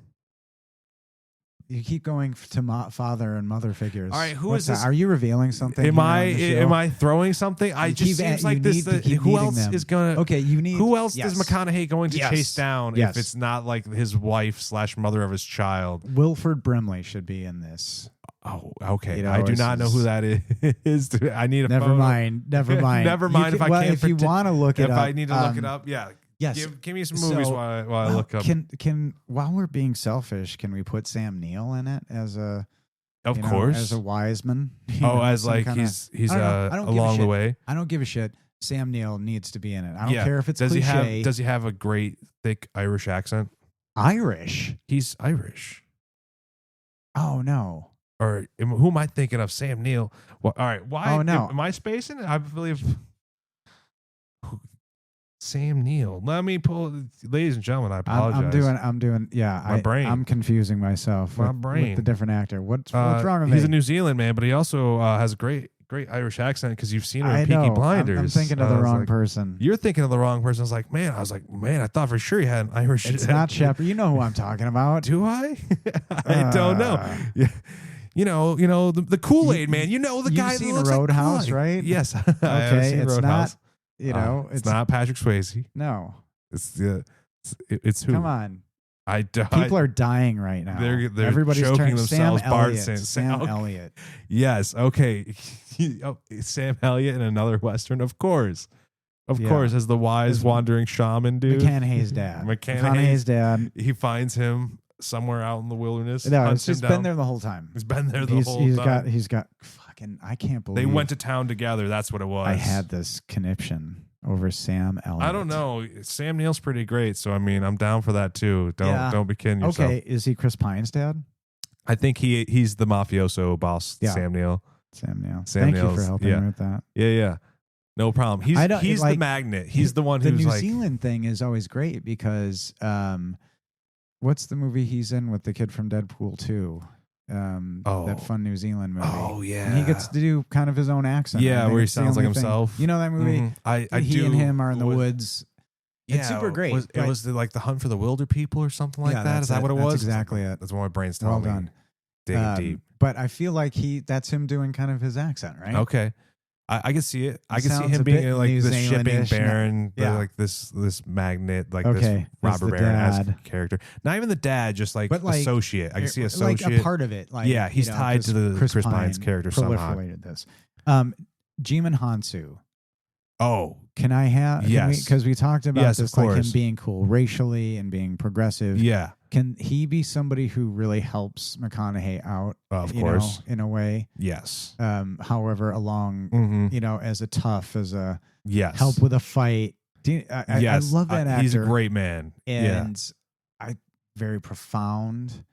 You keep going to father and mother figures. All right, who is this? Are you revealing something? Am I throwing something? I just seems like this. Who else is gonna? Okay, you need. Who else is McConaughey going to chase down if it's not like his wife / mother of his child? Wilford Brimley should be in this. Oh, okay. I do not know who that is. I need a Never photo. mind. Never mind. Never mind. If I can't. If you want to look it up, if I need to look it up, yeah. Yes. Give me some movies while I look up. Can while we're being selfish, can we put Sam Neill in it as a of course as a Wiseman? As like he's along the way. I don't give a shit. Sam Neill needs to be in it. I don't care if it's cliche. Does he have a great thick Irish accent? Irish? He's Irish. Oh no. Or who am I thinking of? Sam Neill. Well, all right. Why? Oh no. Am I spacing it? I believe. Sam Neill. Let me pull. Ladies and gentlemen, I apologize. I'm doing. Yeah, my brain. I'm confusing myself. With the different actor. What's wrong with me? He's a New Zealand man, but he also has a great Irish accent because you've seen him in Peaky Blinders. I'm thinking of the wrong person. You're thinking of the wrong person. I was like, man, I thought for sure he had an Irish. It's not Shepard. You know who I'm talking about. Do I? I don't know. Yeah. You know the Kool-Aid man. You know the guy. You've seen Roadhouse, right? Yes. Okay, it's Roadhouse. not. It's not Patrick Swayze. No. It's who? Come on. People are dying right now. They're everybody's choking themselves. Sam Elliott. Yes. Okay. Sam Elliott in another Western, of course. Of course, as the wise wandering shaman dude. McConaughey's dad. McConaughey's dad. He finds him somewhere out in the wilderness. No, he's been there the whole time. He's been there the whole time. He's got fucking. I can't believe they went to town together. That's what it was. I had this conniption over Sam Elliott. I don't know. Sam Neill's pretty great, so I mean, I'm down for that too. Don't be kidding yourself. Okay, is he Chris Pine's dad? I think he's the mafioso boss, Sam Neill. Sam Neill. Sam Thank you for Neill's- helping yeah. me with that. Yeah. No problem. He's the like, magnet. He's the one The who's New like Zealand thing is always great because what's the movie he's in with the kid from Deadpool 2? That fun New Zealand movie. Oh yeah. And he gets to do kind of his own accent. Yeah, I think where he it's the sounds like only thing. himself. You know that movie? Mm-hmm. I he do. and him are in the woods. It's super great. It was like the Hunt for the Wilder People or something like that. Is that what it was? That's exactly it. That's what my brain's telling Well me. done. Digging deep. But I feel like that's him doing kind of his accent, right? Okay. I can see it. I can see sounds him a being bit like New this shipping Zealand-ish. baron, Yeah. like this magnet, like Okay, this that's Robert the Baron-esque dad. character. Not even the dad, just like, But, like, associate. I can see associate. like a part of it. Like, Yeah, he's tied to the Chris Pine's character somehow. Proliferated this. Jimon Hansu. Oh, Can I have? Yes. Because we talked about Yes, this, of like him course. being cool racially and being progressive. yeah. Can he be somebody who really helps McConaughey out? Of you course. know, in a way. Yes. However, along Mm-hmm. you know, as a tough, as a Yes. help with a fight. I Yes. love that actor. He's a great man. And very profound.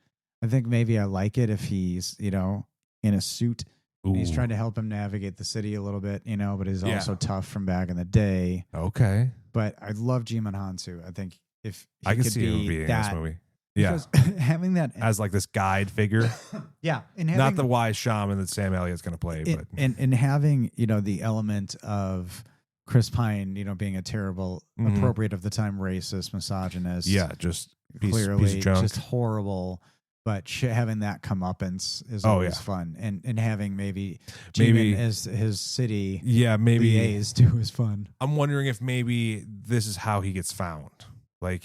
I think maybe I like it if he's, you know, in a suit. Ooh. He's trying to help him navigate the city a little bit, you know, but he's Yeah. also tough from back in the day. Okay. But I love Jimon Hansu. I think if he I can could see him be being in that, this movie. Yeah. because having that, As like this guide figure. yeah, and having, Not the wise shaman that Sam Elliott's going to play, but and having, you know, the element of Chris Pine, you know, being a terrible, Mhm. appropriate of the time, racist, misogynist, yeah, just piece clearly of junk. just horrible. But having that comeuppance is Oh, always yeah. fun, and having maybe Maybe- Jimon as his city yeah, maybe liaise too is fun. I'm wondering if maybe this is how he gets found. Like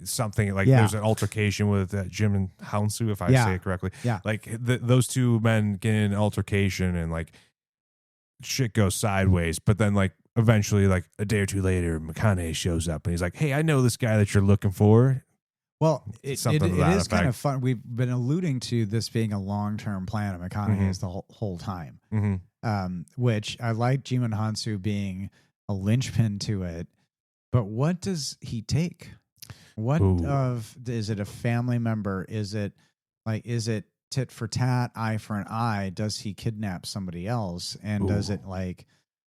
something like Yeah. there's an altercation with Jim and Hounsu, if I Yeah. say it correctly. Yeah. Like those two men get in an altercation and like shit goes sideways. But then like eventually, like a day or two later, McConaughey shows up and he's like, "Hey, I know this guy that you're looking for." Well, it Something to is that kind of effect. fun. We've been alluding to this being a long-term plan of McConaughey's the whole time, Mm-hmm. which I like Jimon Hansu being a linchpin to it. But what does he take? What Ooh. Is it a family member? Is it tit for tat, eye for an eye? Does he kidnap somebody else? And does Ooh. it like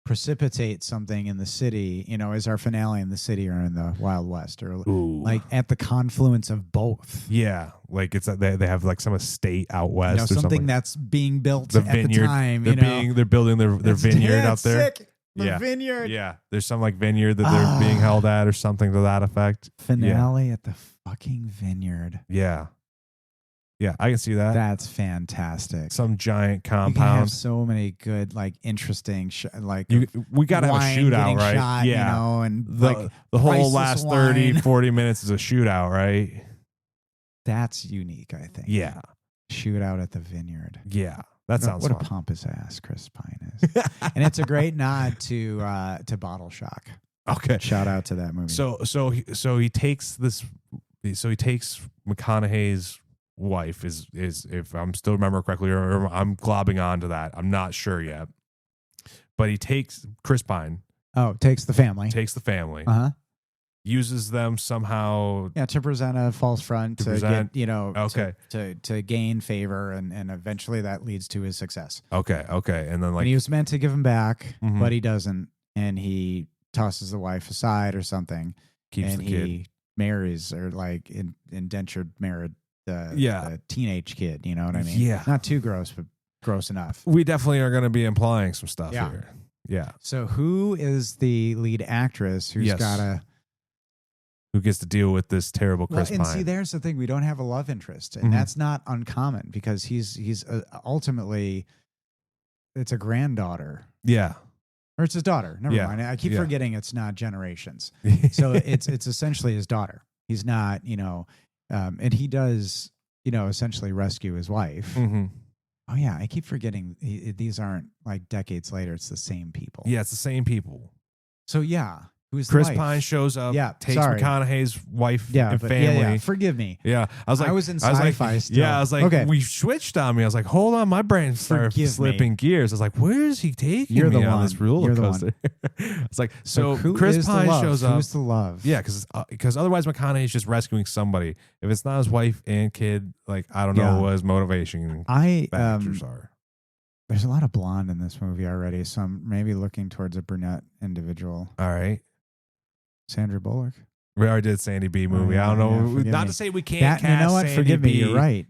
precipitate something in the city? You know, is our finale in the city or in the Wild West, or Ooh. like at the confluence of both? Yeah, like it's they have like some estate out west You know, or something something. that's being built The at vineyard. the time. They're building their It's vineyard dead out there. sick. The vineyard. Yeah, there's some like vineyard that they're being held at or something to that effect. Finale at the fucking vineyard. Yeah, I can see that. That's fantastic. Some giant You can have compound. so many good, like interesting, We got to have a wine shootout, getting right? shot, yeah, you know, and the whole priceless last 30, wine. 40 minutes is a shootout, right? That's unique, I think. Yeah, Shootout at the vineyard. yeah, that sounds what fun. a pompous ass Chris Pine is. And it's a great nod to Bottle Shock. Okay, Shout out to that movie. So he takes McConaughey's wife is if I'm still remember correctly, or I'm globbing onto that. I'm not sure yet. But he takes Chris Pine, takes the family. Uh-huh. Uses them somehow. Yeah, to present a false front, get, you know, Okay. to gain favor, and eventually that leads to his success. Okay. And then like And he was meant to give him back, Mhm. but he doesn't, and he tosses the wife aside or something, keeps and the kid. he marries or like indentured married the teenage kid. You know what I mean? Yeah. Not too gross, but gross enough. We definitely are going to be implying some stuff Yeah. here. Yeah. So who is the lead actress who's Yes. got Who gets to deal with this terrible Chris and Pine? see, there's the thing: we don't have a love interest, and Mhm. that's not uncommon because he's ultimately it's a granddaughter, Yeah. or it's his daughter. Never Yeah. mind. I keep Yeah. forgetting it's not generations. So it's essentially his daughter. He's not, you know, and he does, you know, essentially rescue his wife. hmm Oh yeah, I keep forgetting these aren't like decades later. It's the same people. Yeah, it's the same people. So yeah, who's Chris the wife? Pine shows up, Yeah, takes sorry. McConaughey's wife Yeah, and but family. yeah, forgive me. Yeah, I was like, I was in like, sci-fi still. Yeah, I was like, Okay. we switched on me. I was like, hold on, my brain started Forgive slipping gears. I was like, where is he taking You're me the on one. this roller You're the coaster? It's like, so who Chris is the Pine love? shows up. Who's the love? Yeah, because otherwise McConaughey is just rescuing somebody. If it's not his wife and kid, like I don't know Yeah. what his motivation I factors are. There's a lot of blonde in this movie already, so I'm maybe looking towards a brunette individual. All right. Sandra Bullock. We already did Sandy B movie. Yeah, I don't know. yeah, Not to say we can't cast you know what? Sandy Forgive B. me. You're right.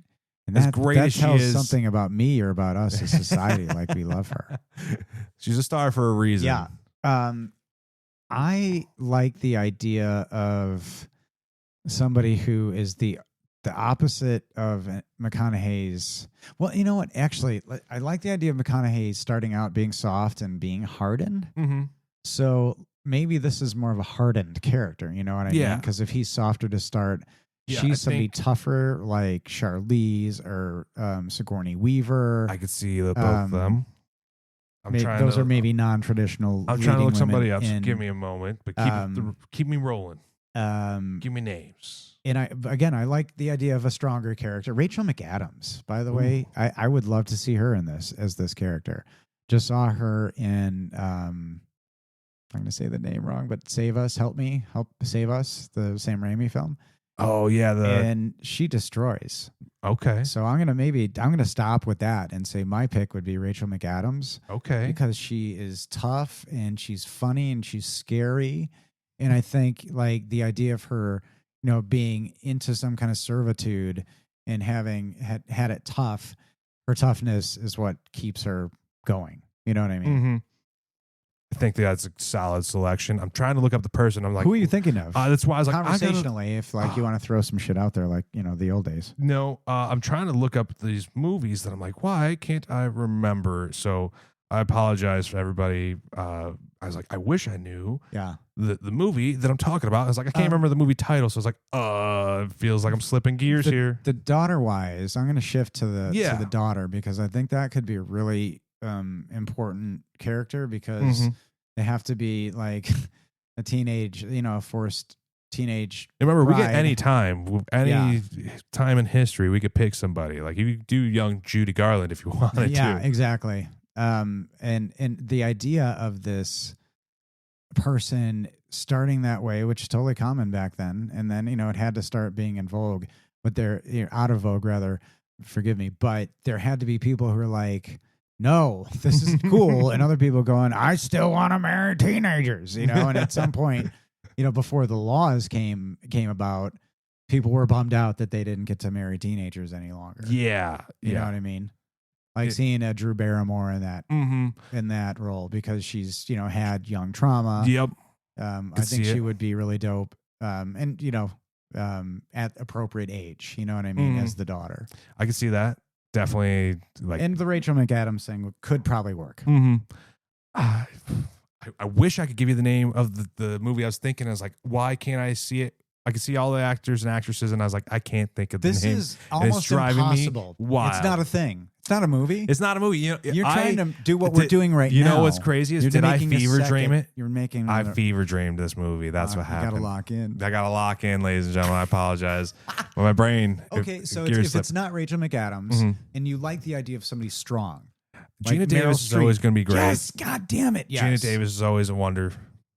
And As that, great that as she tells is, something about me or about us as society. Like we love her. She's a star for a reason. Yeah. I like the idea of somebody who is the opposite of McConaughey's. Well, you know what? Actually, I like the idea of McConaughey starting out being soft and being hardened. Mm-hmm. So maybe this is more of a hardened character. You know what I mean? Because if he's softer to start, she's somebody tougher like Charlize or Sigourney Weaver. I could see both of them. Those are maybe non-traditional. I'm trying to look somebody up. So give me a moment, but keep me rolling. Give me names. And I like the idea of a stronger character. Rachel McAdams, by the way, I would love to see her in this as this character. Just saw her in I'm going to say the name wrong, but Save Us, Help Save Us, the Sam Raimi film. Oh yeah, and she destroys. Okay. So I'm gonna stop with that and say my pick would be Rachel McAdams. Okay. Because she is tough and she's funny and she's scary. And I think like the idea of her, being into some kind of servitude and having had it tough, her toughness is what keeps her going. You know what I mean? Mm-hmm. I think that's a solid selection. I'm trying to look up the person. I'm like, who are you thinking of? That's why I was like, conversationally, if like you want to throw some shit out there, like the old days. No, I'm trying to look up these movies that I'm like, why can't I remember? So I apologize for everybody. I was like, I wish I knew. Yeah. The movie that I'm talking about. I was like, I can't remember the movie title, so I was like, it feels like I'm slipping gears here. The daughter wise, I'm going to shift to the daughter because I think that could be a really important character because they have to be like a teenage, forced teenage. Remember, bride. we get any time in history, we could pick somebody. Like you do young Judy Garland if you wanted to. Yeah, exactly. And the idea of this person starting that way, which is totally common back then, and then it had to start being in vogue, but they're out of vogue rather. Forgive me, but there had to be people who were like, no, this is cool, and other people going, I still want to marry teenagers, and at some point, before the laws came about, people were bummed out that they didn't get to marry teenagers any longer. Yeah, you know what I mean. Like seeing a Drew Barrymore in that role because she's had young trauma. Yep. I think she would be really dope. And at appropriate age, you know what I mean, as the daughter. I can see that. Definitely and the Rachel McAdams thing could probably work. I wish I could give you the name of the movie I was thinking. I was like, why can't I see it? I could see all the actors and actresses, and I was like, I can't think of the name. This is almost impossible. It's not a thing. It's not a movie. It's not a movie. You're trying to do what we're doing right now. You know what's crazy is did I fever dream it? You're making. I fever dreamed this movie. That's what happened. You got to lock in. I got to lock in, ladies and gentlemen. I apologize. Well, my brain. Okay, so if it's not Rachel McAdams, and you like the idea of somebody strong, Gina Davis is always going to be great. Yes, God damn it. Yes. Gina Davis is always a wonder.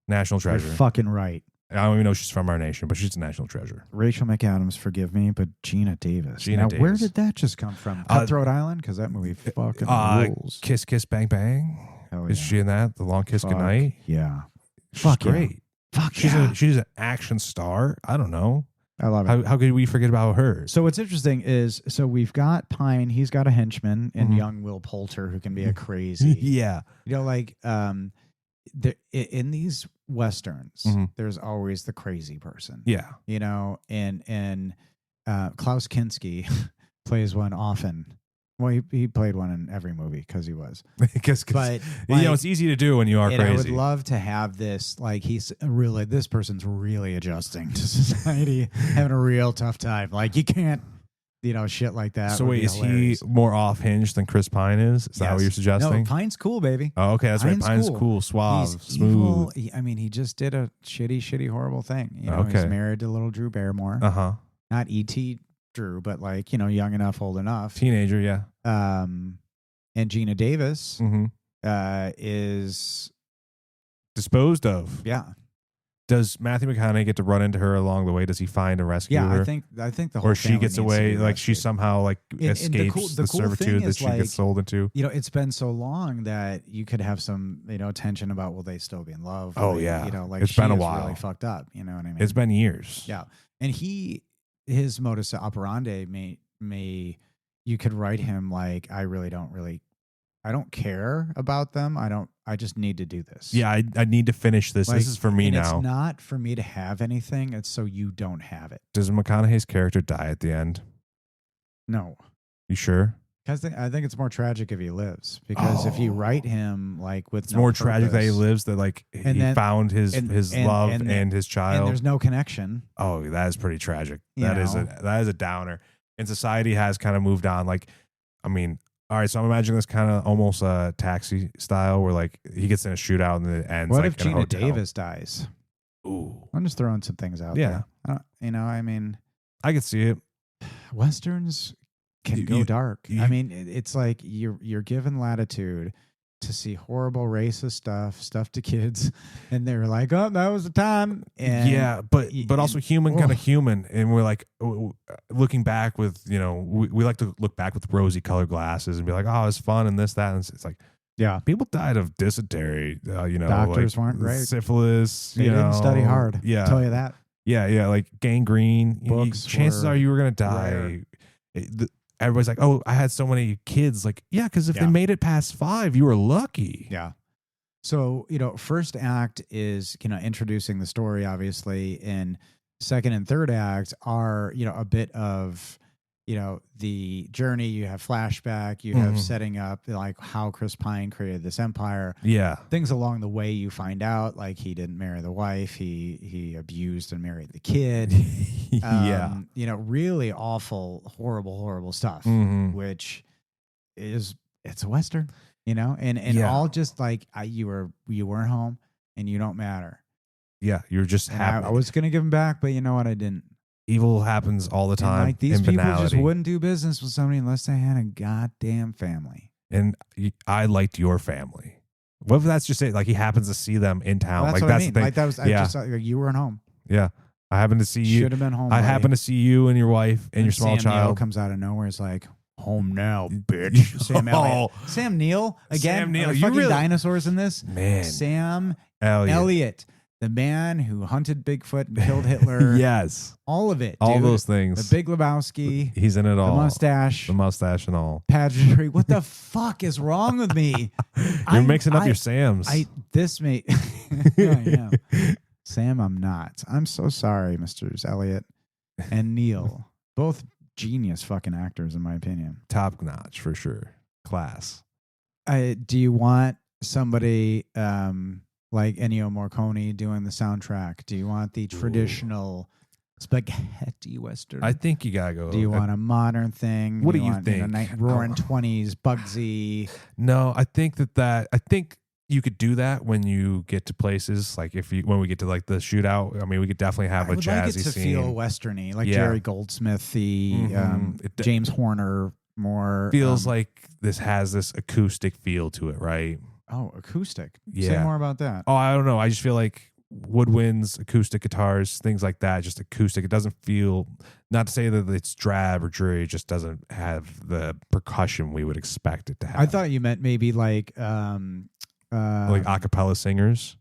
National treasure. You're fucking right. I don't even know she's from our nation, but she's a national treasure. Rachel McAdams, forgive me, but Gina Davis. Davis. Where did that just come from? Cutthroat Island? Because that movie fucking rules. Kiss Kiss Bang Bang. Hell Is she in that? The Long Kiss Goodnight? Yeah. She's great. Fuck she's an action star. I don't know. I love it. How could we forget about her? So what's interesting is, we've got Pine. He's got a henchman in young Will Poulter who can be a crazy. Yeah. In these westerns, there's always the crazy person. Yeah. And Klaus Kinski plays one often. Well, he played one in every movie because he was. But it's easy to do when you are crazy. I would love to have this. Like this person's really adjusting to society, having a real tough time. Like you can't. Shit like that. So wait, is he more off-hinged than Chris Pine is? Is that what you're suggesting? No, Pine's cool, baby. Oh, okay, that's right. Pine's cool, suave, He's smooth. Evil. He just did a shitty, horrible thing. He's married to little Drew Barrymore. Not E.T. Drew, but young enough, old enough. Teenager, yeah. And Gina Davis is disposed of. Yeah. Does Matthew McConaughey get to run into her along the way? Does he find and rescue her? I think the whole or she family gets needs to away, be like she rescued. somehow like escapes the cool servitude thing that is, she like, gets sold into. You know, it's been so long that you could have some, tension about, will they still be in love? Oh, they, yeah. Like It's she been a is while. really fucked up. You know what I mean? It's been years. Yeah, and his modus operandi may you could write him like, I don't care about them. I just need to do this. Yeah, I need to finish this. Like, This is for me and now. It's not for me to have anything. It's so you don't have it. Does McConaughey's character die at the end? No. You sure? Because I think it's more tragic if he lives. Because if you write him like with it's more tragic that he lives, that like he found his love and his child, and there's no connection. Oh, that is pretty tragic. That is a downer. And society has kind of moved on. Like, I mean, all right, so I'm imagining this kind of almost Taxi style, where like he gets in a shootout and it ends. What like if Gina Davis dies? Ooh, I'm just throwing some things out there. I mean, I could see it. Westerns can go dark. I mean, it's like you're given latitude to see horrible racist stuff to kids, and they're like, "Oh, that was the time." And yeah, but also human, kind of human, and we're like looking back with we like to look back with rosy colored glasses and be like, "Oh, it's fun," and this, that, and it's like, yeah, people died of dysentery. Doctors weren't great. Syphilis. They didn't study hard. Yeah, I'll tell you that. Yeah, like gangrene. Books chances are you were gonna die. Everybody's like, "Oh, I had so many kids." Like, yeah, because if they made it past 5, you were lucky. Yeah. So, first act is, introducing the story, obviously, and second and third act are, a bit of, the journey. You have flashback, you have setting up like how Chris Pine created this empire. Yeah. Things along the way you find out, like he didn't marry the wife, he abused and married the kid. Really awful, horrible stuff, which it's a Western, and all just like you weren't home and you don't matter. Yeah, you're just happy. I was gonna give him back, but you know what? I didn't. Evil happens all the time. And like these people banality. just wouldn't do business with somebody unless they had a goddamn family. And I liked your family. What if that's just it? Like he happens to see them in town. Well, that's what I the mean. thing. Like that was you weren't home. Yeah, I happened to see you. Should have been home. I happened to see you and your wife and your small Sam child. Neill comes out of nowhere. It's like, home now, bitch. Sam Neill again. Sam Neill, you really dinosaurs in this, man. Sam Elliott. the man who hunted Bigfoot and killed Hitler. Yes, all of it. All dude. those things. The Big Lebowski. He's in it all. The mustache and all. Pageantry. What the fuck is wrong with me? You're mixing up your Sams. Yeah. Sam, I'm not. I'm so sorry, Mr. Elliott and Neil. Both genius fucking actors, in my opinion. Top notch for sure. Class. Do you want somebody like Ennio Morricone doing the soundtrack? Do you want the traditional spaghetti western? I think you gotta go. Do you want a modern thing? What do you think? Roaring 20s, Bugsy. No, I think I think you could do that when you get to places like when we get to like the shootout. I mean, we could definitely have a jazzy scene. I would like it to feel westerny, like Jerry Goldsmithy, James Horner. More feels like this has this acoustic feel to it, right? Oh, acoustic. Yeah. Say more about that. Oh, I don't know. I just feel like woodwinds, acoustic guitars, things like that, just acoustic. It doesn't feel, not to say that it's drab or dreary, it just doesn't have the percussion we would expect it to have. I thought you meant maybe like a cappella singers.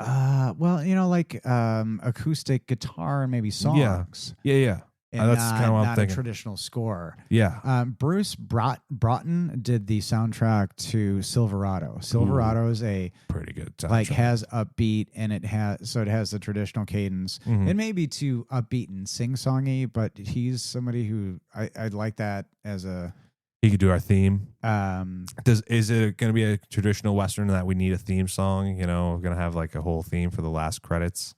Like acoustic guitar and maybe songs. Yeah. And that's kind of what I'm thinking. A traditional score. Yeah. Bruce Broughton did the soundtrack to Silverado. Silverado is a pretty good soundtrack. Like has upbeat and it has the traditional cadence. It may be too upbeat and sing-songy, but he's somebody who I'd like that as a. He could do our theme. Is it going to be a traditional Western that we need a theme song? We're going to have like a whole theme for the last credits.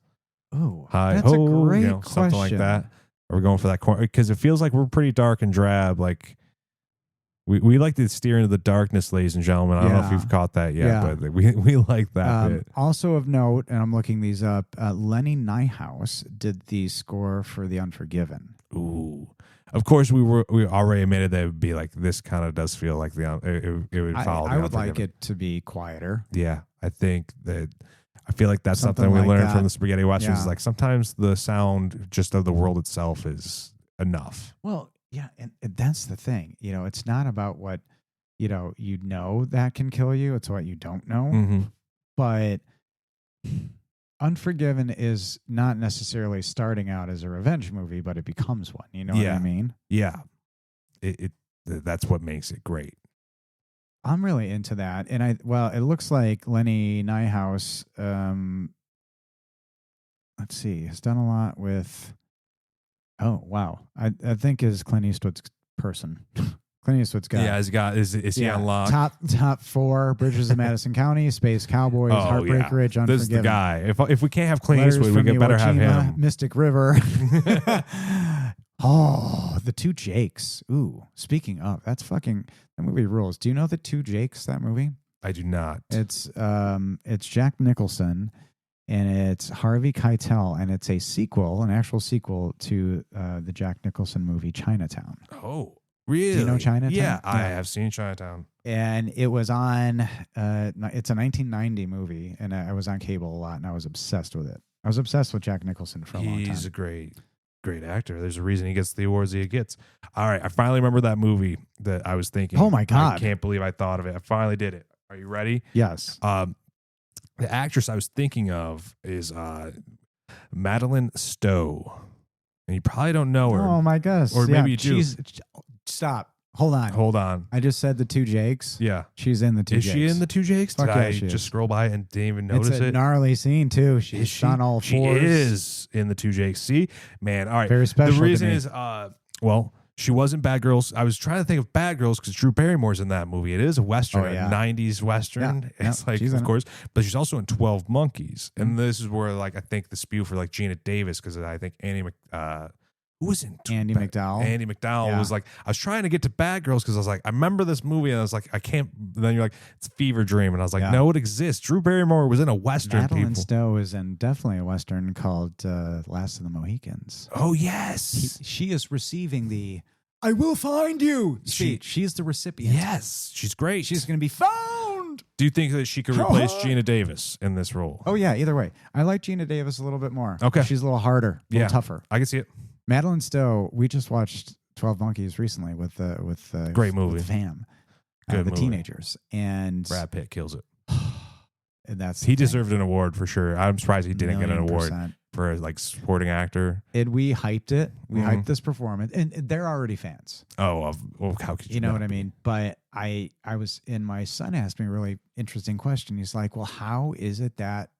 Oh, that's a great question. Something like that. Are we going for that corner? Because it feels like we're pretty dark and drab. Like we like to steer into the darkness, ladies and gentlemen. I don't know if you've caught that yet, but we like that bit. Also of note, and I'm looking these up, Lenny Niehaus did the score for The Unforgiven. Ooh. Of course, we already admitted that it would be like this. Kind of does feel like it would follow. I would like it to be quieter. Yeah, I think that I feel like that's something we like learned that. from the spaghetti westerns. Yeah. Like sometimes the sound just of the world itself is enough. Well, yeah, and that's the thing. It's not about what that can kill you. It's what you don't know. Mm-hmm. But Unforgiven is not necessarily starting out as a revenge movie, but it becomes one. You know what I mean? Yeah. That's what makes it great. I'm really into that. And it looks like Lenny Nyhouse, let's see, has done a lot with, oh, wow. I think is Clint Eastwood's person. Clint Eastwood's guy. Yeah, is he on lock? Top 4, Bridges of Madison County, Space Cowboys, Heartbreak Ridge, Unforgiven. This is the guy. If we can't have Clint Letters Eastwood, we better have him. Mystic River. Oh, the Two Jakes. Ooh, speaking of, that movie rules. Do you know the Two Jakes, that movie? I do not. It's Jack Nicholson and it's Harvey Keitel, and it's an actual sequel to the Jack Nicholson movie Chinatown. Oh, really? Do you know Chinatown? Yeah, I have seen Chinatown. And it was on, it's a 1990 movie, and I was on cable a lot, and I was obsessed with it. I was obsessed with Jack Nicholson for a long time. He's a great actor. There's a reason he gets the awards he gets. All right, I finally remember that movie that I was thinking. Oh my God. I can't believe I thought of it. I finally did it. Are you ready? Yes. The actress I was thinking of is Madeline Stowe. And you probably don't know her. Oh my gosh. Or maybe you do. Stop. Hold on. I just said the Two Jakes. Yeah. She's in the Two Jakes. Is she in the Two Jakes? Fuck Did yeah, I she just is. scroll by and didn't even notice it's a it? gnarly scene too. She's on all fours. She is in the Two Jakes. See? Man, all right. Very special. The reason is, she was in Bad Girls. I was trying to think of Bad Girls because Drew Barrymore's in that movie. It is a Western, a 90s Western. Yeah. It's like, of course. But she's also in 12 Monkeys. And this is where, I think the spew for, Gina Davis, because I think who was in Andy McDowell? Andy McDowell was I was trying to get to Bad Girls because I was like, I remember this movie and I was like, I can't. Then you're like, it's a fever dream, and I was like, no, it exists. Drew Barrymore was in a Western. Madeline Stowe is in definitely a Western called Last of the Mohicans. Oh yes, she is receiving the "I will find you" speech. She's the recipient. Yes, she's great. She's going to be found. Do you think that she could replace Gina Davis in this role? Oh yeah, either way. I like Gina Davis a little bit more. Okay, she's a little harder, a little tougher. I can see it. Madeline Stowe, we just watched 12 Monkeys recently with great movie, with fam, good the movie. Teenagers, and Brad Pitt kills it. And he deserved an award for sure. I'm surprised he didn't get an award %. for supporting actor. And we hyped it. We hyped this performance, and they're already fans. Oh, how could you? You know what I mean? But I was, and my son asked me a really interesting question. He's like, "Well, how is it that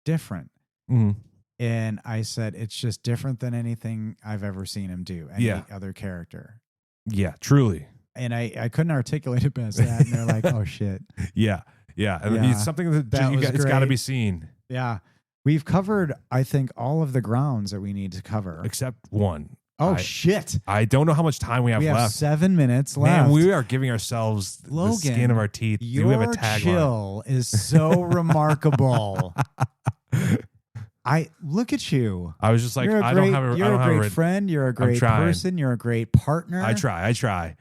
different?" Mm-hmm. And I said, it's just different than anything I've ever seen him do, any other character. Yeah, truly. And I couldn't articulate it past that. And they're like, oh, shit. Yeah. And it's something it's got to be seen. Yeah. We've covered, I think, all of the grounds that we need to cover. Except one. Oh, shit. I don't know how much time we have left. 7 minutes left. Man, we are giving ourselves the skin of our teeth. Your we have a tagline. chill is so remarkable. I look at you. I was just like, you're a great friend. You're a great person. You're a great partner. I try.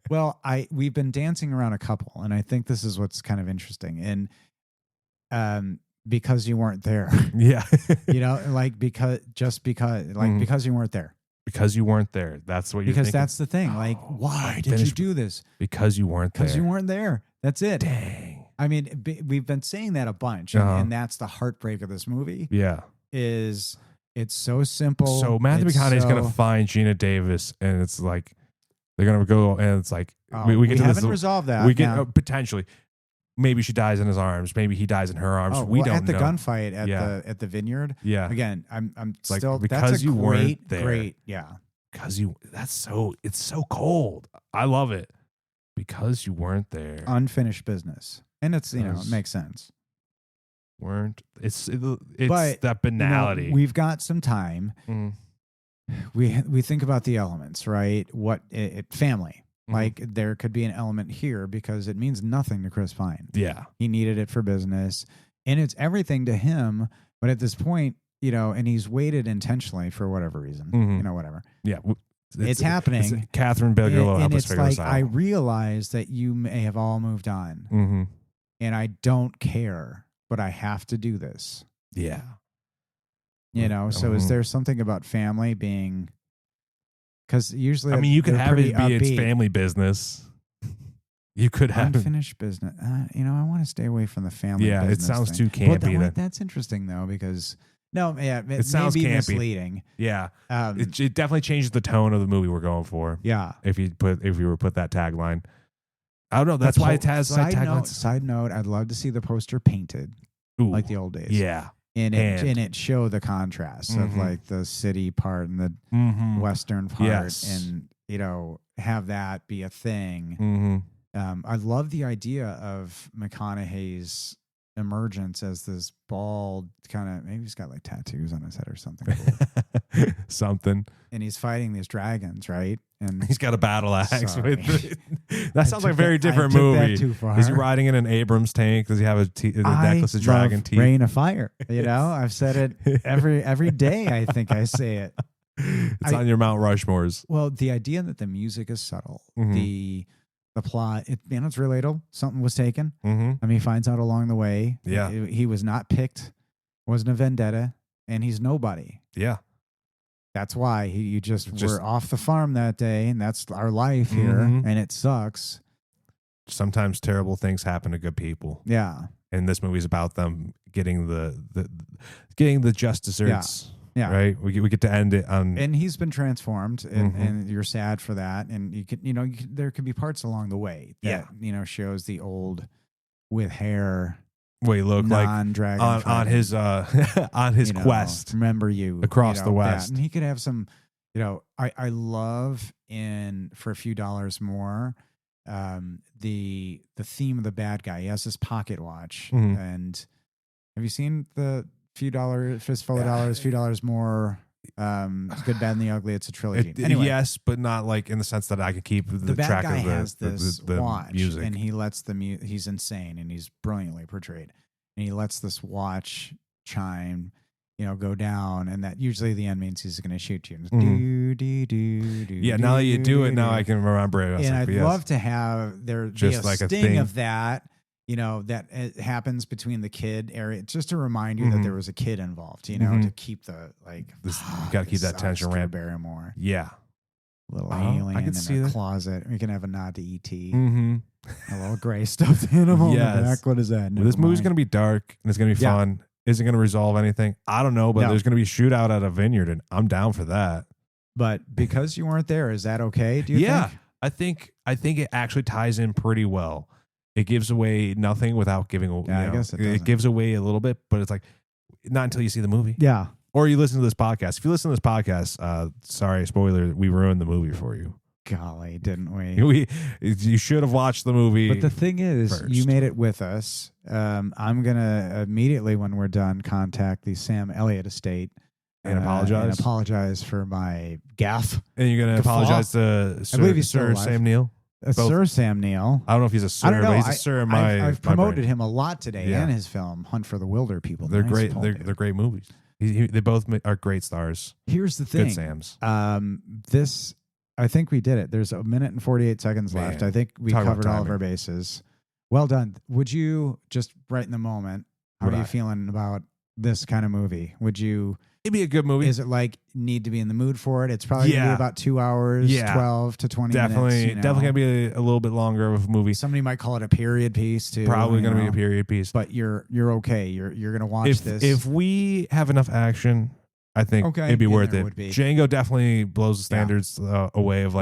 Well, we've been dancing around a couple, and I think this is what's kind of interesting. And because you weren't there, yeah, because you weren't there. Because you weren't there. That's what you're thinking. Because that's the thing. Why did you do this? Because you weren't there. Because you weren't there. That's it. Dang. I mean, we've been saying that a bunch, and that's the heartbreak of this movie. Yeah, it's so simple. So Matthew McConaughey's gonna find Gina Davis, and it's like they're gonna go, and it's like we haven't resolved that. We get potentially. Maybe she dies in his arms. Maybe he dies in her arms. We don't know. At the gunfight at the vineyard. Yeah. Again, I'm still because that's a you great, weren't there. Great. Yeah. Because it's so cold. I love it. Because you weren't there. Unfinished business. And it's, it makes sense. It's that banality. We've got some time. Mm. We think about the elements, right? Family. Mm. Like there could be an element here because it means nothing to Chris Pine. Yeah. He needed it for business and it's everything to him. But at this point, and he's waited intentionally for whatever reason, whatever. Yeah. It's happening. It's Catherine Bigelow. And it's like, I realize that you may have all moved on. Mm-hmm. and I don't care, but I have to do this. Yeah. You know, so is there something about family being, because usually, I mean, you could have it be upbeat. its family business. You could have unfinished business. You know, I want to stay away from the family. Yeah, business it sounds thing. too campy. That's interesting though, because it sounds may be campy. Misleading. Yeah, it definitely changes the tone of the movie we're going for. Yeah, if you were to put that tagline, I don't know. That's why it has like taglines. Side note: I'd love to see the poster painted like the old days. Yeah. And it show the contrast of like the city part and the western part, and you know, have that be a thing. I love the idea of McConaughey's emergence as this bald kind of, maybe he's got like tattoos on his head or something cool. Something, and he's fighting these dragons, right? And he's got a battle axe with it. That sounds like a very different movie. Is he riding in an Abrams tank? Does he have a necklace of dragon teeth? Rain of Fire. You know, I've said it every day. I think I say it. It's on your Mount Rushmores. Well, the idea that the music is subtle, the plot, it's relatable. Something was taken. I mean, he finds out along the way. Yeah, he was not picked. Wasn't a vendetta, and he's nobody. Yeah. That's why you just were off the farm that day, and that's our life here, and it sucks. Sometimes terrible things happen to good people. Yeah, and this movie's about them getting the just desserts. Yeah, right. We get to end it on, and he's been transformed, and you're sad for that, and there could be parts along the way that shows the old with hair. What he looked like on his on his quest. Remember you across the West, and he could have some. I love for a few dollars more, the theme of the bad guy. He has this pocket watch, and have you seen the fistful of dollars, few dollars more? Good, Bad, and the Ugly. It's a trilogy. Anyway, yes, but not like in the sense that I can keep the bad track guy of has this watch, music, and he lets he's insane, and he's brilliantly portrayed, and he lets this watch chime, go down, and that usually the end means he's going to shoot you. Yeah, now that you do it, now I can remember it. And I'd love to have there just be a sting of that. That it happens between the kid area, just to remind you that there was a kid involved, to keep the you got to keep that tension ramp. Barrymore. Yeah. Little alien I can see in a that. closet. We can have a nod to E.T. A little gray stuffed animal in the back. What is that? Well, this movie's going to be dark and it's going to be fun. Is it going to resolve anything? I don't know, but there's going to be a shootout at a vineyard and I'm down for that. But because you weren't there, is that okay? Do you think? I think it actually ties in pretty well. It gives away nothing without giving away. Yeah, I guess it gives away a little bit, but it's like not until you see the movie. Yeah. Or you listen to this podcast. If you listen to this podcast, sorry, spoiler, we ruined the movie for you. Golly, didn't we? You should have watched the movie. But the thing is, you made it with us. I'm going to immediately, when we're done, contact the Sam Elliott estate and apologize for my gaffe. And you're going to apologize to Sir Sam Neill? Sir Sam Neill. I don't know if he's a sir, but he's a sir in my I've promoted him a lot today and his film, Hunt for the Wilder People. They're great. They're great movies. They both are great stars. Here's the thing. Good Sams. I think we did it. There's a minute and 48 seconds left. I think we covered all of our bases. Well done. Would you, just right in the moment, how are you feeling about this kind of movie? It'd be a good movie. Is it need to be in the mood for it? It's probably going to be about 2 hours, 12 to 20 minutes. Definitely going to be a little bit longer of a movie. Somebody might call it a period piece too. Probably going to be a period piece. But you're okay. You're going to watch this. If we have enough action, I think it'd be worth it. Django definitely blows the standards away of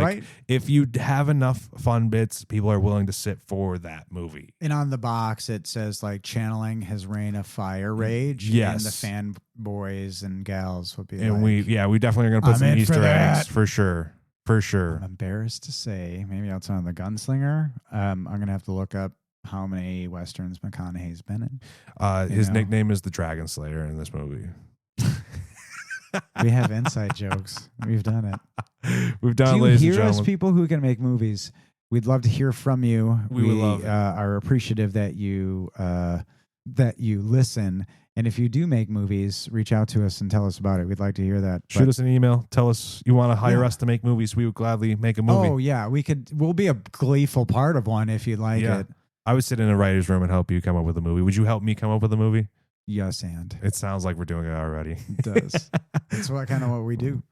if you have enough fun bits, people are willing to sit for that movie. And on the box, it says channeling his reign of fire rage. Yes. And the fanboys and gals would be and we definitely are going to put some Easter eggs for sure. For sure. I'm embarrassed to say, maybe outside of the Gunslinger, I'm going to have to look up how many Westerns McConaughey's been in. His nickname is the Dragon Slayer in this movie. We have inside jokes. We've done it. We've done it, ladies and gentlemen. Do you hear us, people who can make movies? We'd love to hear from you. We would love it. Are appreciative that you listen. And if you do make movies, reach out to us and tell us about it. We'd like to hear that. Shoot us an email. Tell us you want to hire us to make movies. We would gladly make a movie. Oh, yeah. We'll be a gleeful part of one if you'd like it. I would sit in a writer's room and help you come up with a movie. Would you help me come up with a movie? Yes, and It sounds like we're doing it already. it does. It's what we do.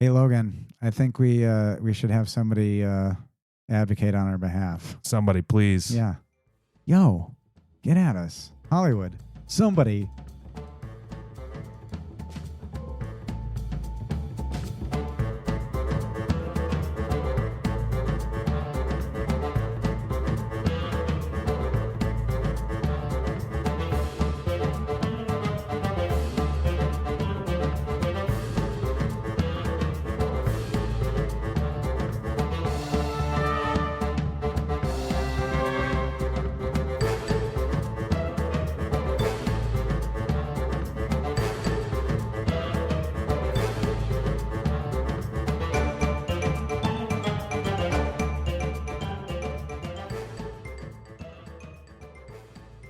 Hey, Logan, I think we should have somebody advocate on our behalf. Somebody, please. Yeah. Yo, get at us. Hollywood. Somebody